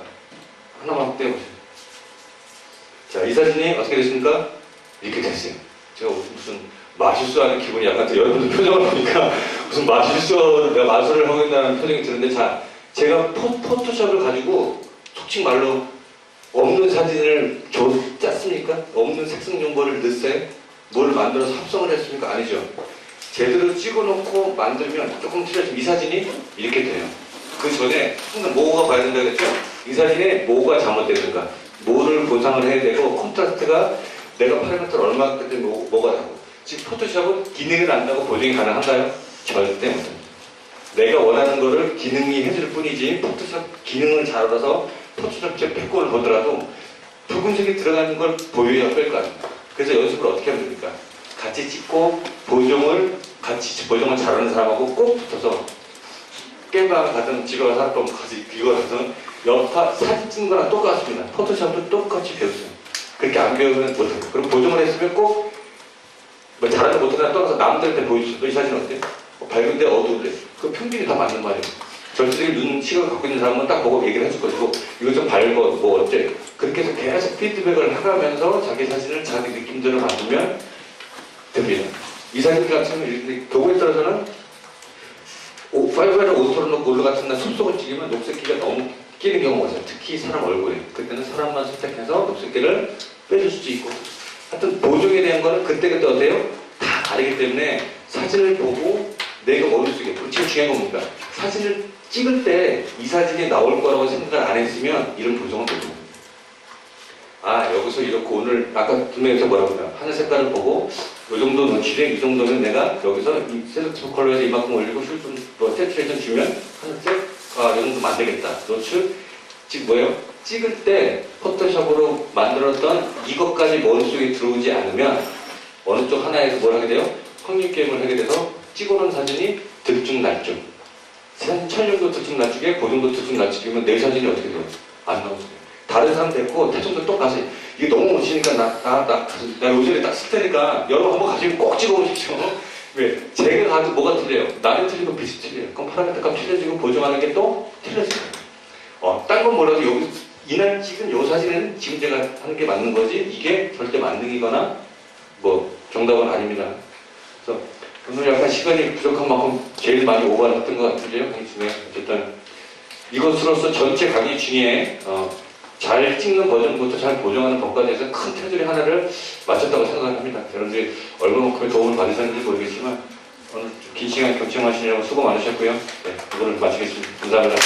하나만 떼보세요. 자, 이 사진이 어떻게 됐습니까? 이렇게 됐어요. 제가 무슨 마술수하는 기분이 약간 여러분들 표정을 보니까 무슨 마술수, 내가 마술을 하고 있다는 표정이 드는데 자, 제가 포토샵을 가지고 솔직히 말로 없는 사진을 짰습니까? 없는 색상 정보를 넣었어요? 뭘 만들어서 합성을 했습니까? 아니죠. 제대로 찍어놓고 만들면 조금 틀려지면 이 사진이 이렇게 돼요. 그 전에 항상 뭐가 봐야 된다고 했죠? 이 사진에 뭐가 잘못됐는가? 뭐를 보상을 해야 되고 콘트라스트가 내가 파라미터를 얼마 그때 뭐가 나고 지금 포토샵은 기능을 안다고 보정이 가능한가요? 절대 못합니다. 내가 원하는 거를 기능이 해줄 뿐이지 포토샵 기능을 잘 알아서 포토샵 제 100권을 보더라도 붉은색이 들어가는 걸 보여야 뺄 거 아닙니까? 그래서 연습을 어떻게 하면 됩니까? 같이 찍고 보정을 잘하는 사람하고 꼭 붙어서 게임방을 가든 집에 가서 하룻밤 같이 비거든 여파 사진 찍는 거랑 똑같습니다. 포토샵도 똑같이 배웠어요. 그렇게 안 배우면 못해요. 그럼 보정을 했으면 꼭 뭐 잘하는 못하는 떠나서 남들한테 보여주세요. 너 이 사진 어때? 밝은데 어두운데 그 평균이 다 맞는 말이에요. 전체적인 눈 시각을 갖고 있는 사람은 딱 보고 얘기를 해줄 거고 이거 좀 밝어 뭐 어때? 그렇게 해서 계속 피드백을 하면서 자기 사진을 자기 느낌대로 만들면 됩니다. 이 사진 같은 경우는 경우에 따라서는 5에라 오토로 놓고 올라 같은 날 숲속을 찍으면 녹색기가 너무 끼는 경우가 있어요. 특히 사람 얼굴에. 그때는 사람만 선택해서 녹색기를 빼줄 수도 있고. 하여튼 보정에 대한 거는 그때그때 어때요? 다 다르기 때문에 사진을 보고 내가 머릿속에 그리고 제일 중요한 겁니다. 사진을 찍을 때 이 사진이 나올 거라고 생각을 안 했으면 이런 보정은 못 합니다. 아 여기서 이렇게 오늘 아까 분명히 뭐라고 했나 하늘 색깔을 보고 이 정도 노출에 이 정도면 내가 여기서 이 셀렉트 컬러에서 이만큼 올리고 슈좀 뭐 세츄레이션 주면 하늘색 이 정도면 안 되겠다. 노출 지금 뭐예요? 찍을 때 포토샵으로 만들었던 이것까지 머릿속에 들어오지 않으면 어느 쪽 하나에서 뭘 하게 돼요? 확률 게임을 하게 돼서 찍어놓은 사진이 들쭉날쭉 천정도 들쭉날쭉에 고정도 들쭉날쭉이면 내 사진이 어떻게 돼요? 안 나오죠. 다른 사람 됐고 태종도 똑같이 이게 너무 오시니까 나 요즘에 딱 쓸 테니까 여러분 한번 가지고 꼭 찍어보십시오. 왜? 제가 가도 뭐가 틀려요? 나는 틀리고 빛이 틀려요. 그럼 파라미터 값 틀려지고 보정하는 게 또 틀려져요. 딴 건 몰라도 여기 이날 찍은 요 사진은 지금 제가 하는 게 맞는 거지 이게 절대 만능이거나 뭐 정답은 아닙니다. 그래서 오늘 약간 시간이 부족한 만큼 제일 많이 오버했던 것 같은데요. 강의 중에 어쨌든 이것으로서 전체 강의 중에 잘 찍는 버전부터 잘 보정하는 법까지 해서 큰 테두리 하나를 마쳤다고 생각합니다. 여러분들이 얼마만큼의 도움을 받으셨는지 모르겠지만 오늘 긴 시간 경청하시느라고 수고 많으셨고요. 네, 이거를 마치겠습니다. 감사합니다.